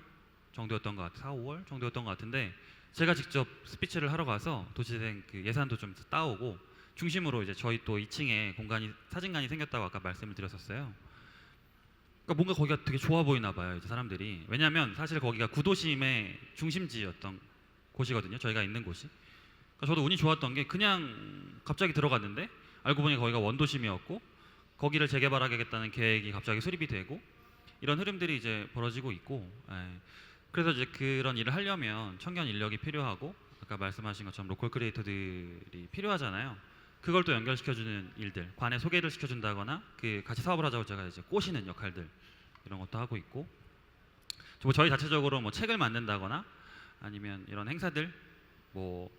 정도였던 것 같아요. 4, 5월 정도였던 것 같은데 제가 직접 스피치를 하러 가서 도시재생 그 예산도 좀 따오고 중심으로 이제 저희 또 2층에 공간이 사진관이 생겼다고 아까 말씀을 드렸었어요. 그러니까 뭔가 거기가 되게 좋아 보이나 봐요, 이제 사람들이. 왜냐하면 사실 거기가 구도심의 중심지였던 곳이거든요, 저희가 있는 곳이. 그러니까 저도 운이 좋았던 게 그냥 갑자기 들어갔는데 알고 보니 거기가 원도심이었고 거기를 재개발하겠다는 계획이 갑자기 수립이 되고 이런 흐름들이 이제 벌어지고 있고, 그래서 이제 그런 일을 하려면 청년 인력이 필요하고 아까 말씀하신 것처럼 로컬 크리에이터들이 필요하잖아요. 그걸 또 연결시켜주는 일들, 관에 소개를 시켜준다거나 그 같이 사업을 하자고 제가 이제 꼬시는 역할들 이런 것도 하고 있고, 뭐 저희 자체적으로 뭐 책을 만든다거나 아니면 이런 행사들, 뭐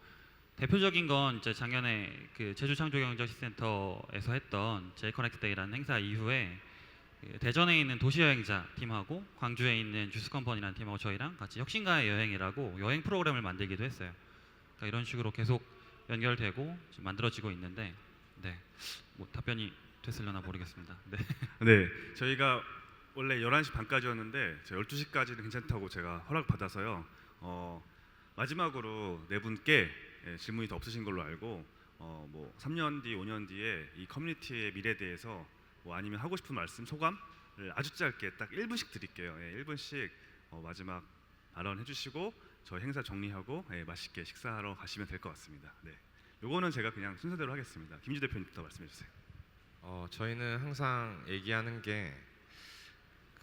대표적인 건 이제 작년에 그 제주 창조경제센터에서 했던 제이커넥트 데이라는 행사 이후에 그 대전에 있는 도시여행자 팀하고 광주에 있는 주스컴퍼니라는 팀하고 저희랑 같이 혁신가의 여행이라고 여행 프로그램을 만들기도 했어요. 그러니까 이런 식으로 계속 연결되고 지금 만들어지고 있는데, 네, 뭐 답변이 됐으려나 모르겠습니다. 네. 네, 저희가 원래 11시 반까지였는데 12시까지는 괜찮다고 제가 허락받아서요. 마지막으로 네 분께 질문이 더 없으신 걸로 알고, 뭐 3년 뒤, 5년 뒤에 이 커뮤니티의 미래에 대해서 뭐 아니면 하고 싶은 말씀, 소감을 아주 짧게 딱 1분씩 드릴게요. 1분씩 마지막 발언 해주시고 저희 행사 정리하고 맛있게 식사하러 가시면 될 것 같습니다. 네, 요거는 제가 그냥 순서대로 하겠습니다. 김주 대표님부터 말씀해 주세요. 저희는 항상 얘기하는 게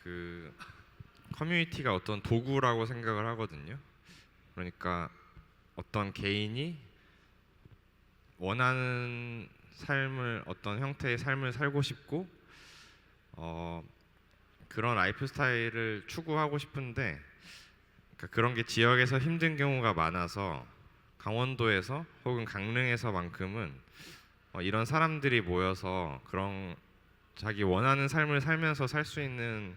그 커뮤니티가 어떤 도구라고 생각을 하거든요. 그러니까 어떤 개인이 원하는 삶을, 어떤 형태의 삶을 살고 싶고 그런 라이프 스타일을 추구하고 싶은데, 그러니까 그런 게 지역에서 힘든 경우가 많아서 강원도에서 혹은 강릉에서만큼은 이런 사람들이 모여서 그런 자기 원하는 삶을 살면서 살 수 있는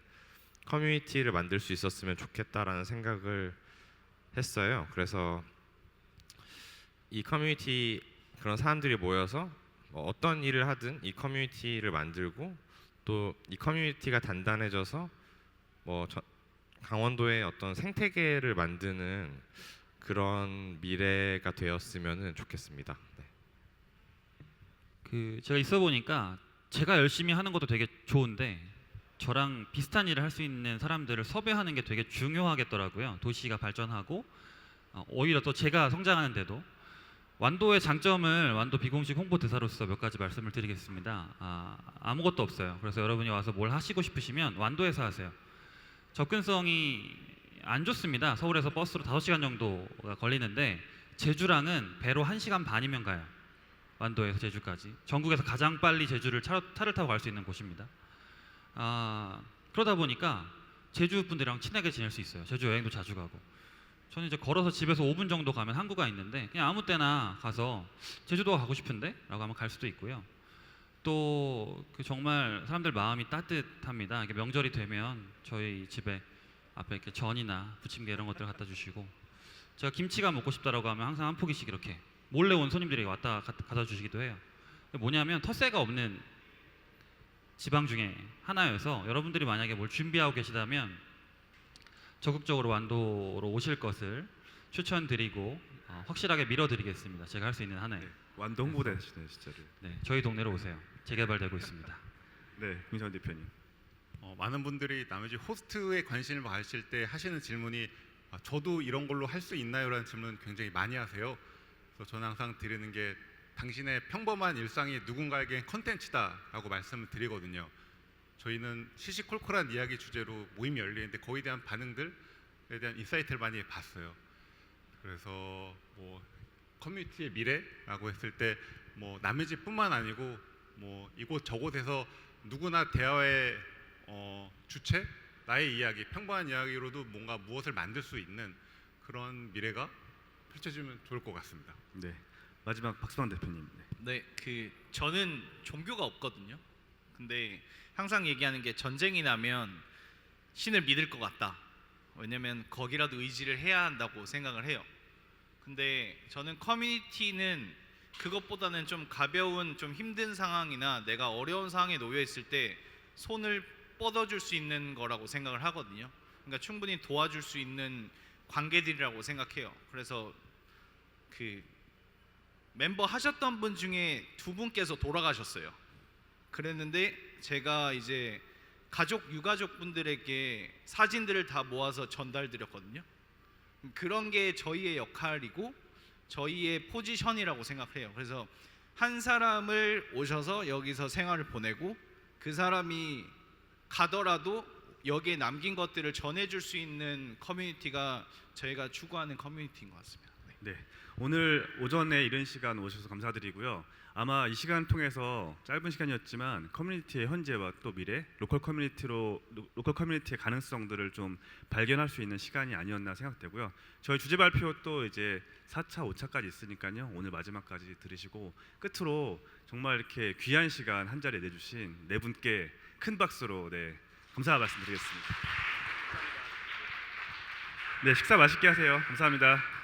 커뮤니티를 만들 수 있었으면 좋겠다라는 생각을 했어요. 그래서 이 커뮤니티, 그런 사람들이 모여서 어떤 일을 하든 이 커뮤니티를 만들고 또 이 커뮤니티가 단단해져서 강원도의 어떤 생태계를 만드는 그런 미래가 되었으면 좋겠습니다. 네. 그 제가 있어 보니까 제가 열심히 하는 것도 되게 좋은데 저랑 비슷한 일을 할 수 있는 사람들을 섭외하는 게 되게 중요하겠더라고요. 도시가 발전하고 오히려 또 제가 성장하는데도. 완도의 장점을 완도 비공식 홍보 대사로서 몇 가지 말씀을 드리겠습니다. 아무것도 없어요. 그래서 여러분이 와서 뭘 하시고 싶으시면 완도에서 하세요. 접근성이 안 좋습니다. 서울에서 버스로 5시간 정도가 걸리는데 제주랑은 배로 1시간 반이면 가요. 완도에서 제주까지. 전국에서 가장 빨리 제주를 차를 타고 갈 수 있는 곳입니다. 그러다 보니까 제주 분들이랑 친하게 지낼 수 있어요. 제주 여행도 자주 가고. 저는 이제 걸어서 집에서 5분 정도 가면 항구가 있는데 그냥 아무 때나 가서 제주도가 가고 싶은데? 라고 하면 갈 수도 있고요. 또 그 정말 사람들 마음이 따뜻합니다. 이게 명절이 되면 저희 집에 앞에 이렇게 전이나 부침개 이런 것들 갖다 주시고, 제가 김치가 먹고 싶다라고 하면 항상 한 포기씩 이렇게 몰래 온 손님들이 왔다 갖다 주시기도 해요. 뭐냐면 텃세가 없는 지방 중에 하나여서 여러분들이 만약에 뭘 준비하고 계시다면 적극적으로 완도로 오실 것을 추천드리고 확실하게 밀어드리겠습니다. 제가 할 수 있는 한에. 네, 완도 홍보대사시네요, 진짜로. 네, 저희 동네로 오세요. 재개발되고 있습니다. 네, 김선 대표님. 많은 분들이 남해주 호스트에 관심을 가질 때 하시는 질문이 저도 이런 걸로 할 수 있나요라는 질문 굉장히 많이 하세요. 그래서 저는 항상 드리는 게 당신의 평범한 일상이 누군가에겐 컨텐츠다라고 말씀을 드리거든요. 저희는 시시콜콜한 이야기 주제로 모임이 열리는데 거기에 대한 반응들에 대한 인사이트를 많이 봤어요. 그래서 뭐 커뮤니티의 미래라고 했을 때 뭐 남의 집뿐만 아니고 뭐 이곳 저곳에서 누구나 대화의 주체, 나의 이야기, 평범한 이야기로도 뭔가 무엇을 만들 수 있는 그런 미래가 펼쳐지면 좋을 것 같습니다. 네, 마지막 박수환 대표님. 네, 그 저는 종교가 없거든요. 근데 항상 얘기하는 게 전쟁이 나면 신을 믿을 것 같다. 왜냐면 거기라도 의지를 해야 한다고 생각을 해요. 근데 저는 커뮤니티는 그것보다는 좀 가벼운, 좀 힘든 상황이나 내가 어려운 상황에 놓여 있을 때 손을 뻗어줄 수 있는 거라고 생각을 하거든요. 그러니까 충분히 도와줄 수 있는 관계들이라고 생각해요. 그래서 그 멤버 하셨던 분 중에 두 분께서 돌아가셨어요. 그랬는데 제가 이제 가족 유가족 분들에게 사진들을 다 모아서 전달드렸거든요. 그런 게 저희의 역할이고 저희의 포지션이라고 생각해요. 그래서 한 사람을 오셔서 여기서 생활을 보내고 그 사람이 가더라도 여기에 남긴 것들을 전해줄 수 있는 커뮤니티가 저희가 추구하는 커뮤니티인 것 같습니다. 네. 네, 오늘 오전에 이른 시간 오셔서 감사드리고요. 아마 이 시간 통해서 짧은 시간이었지만 커뮤니티의 현재와 또 미래, 로컬 커뮤니티의 가능성들을 좀 발견할 수 있는 시간이 아니었나 생각되고요. 저희 주제 발표 또 이제 4차, 5차까지 있으니까요. 오늘 마지막까지 들으시고 끝으로 정말 이렇게 귀한 시간 한 자리에 내주신 네 분께 큰 박수로 감사 말씀드리겠습니다. 네, 식사 맛있게 하세요. 감사합니다.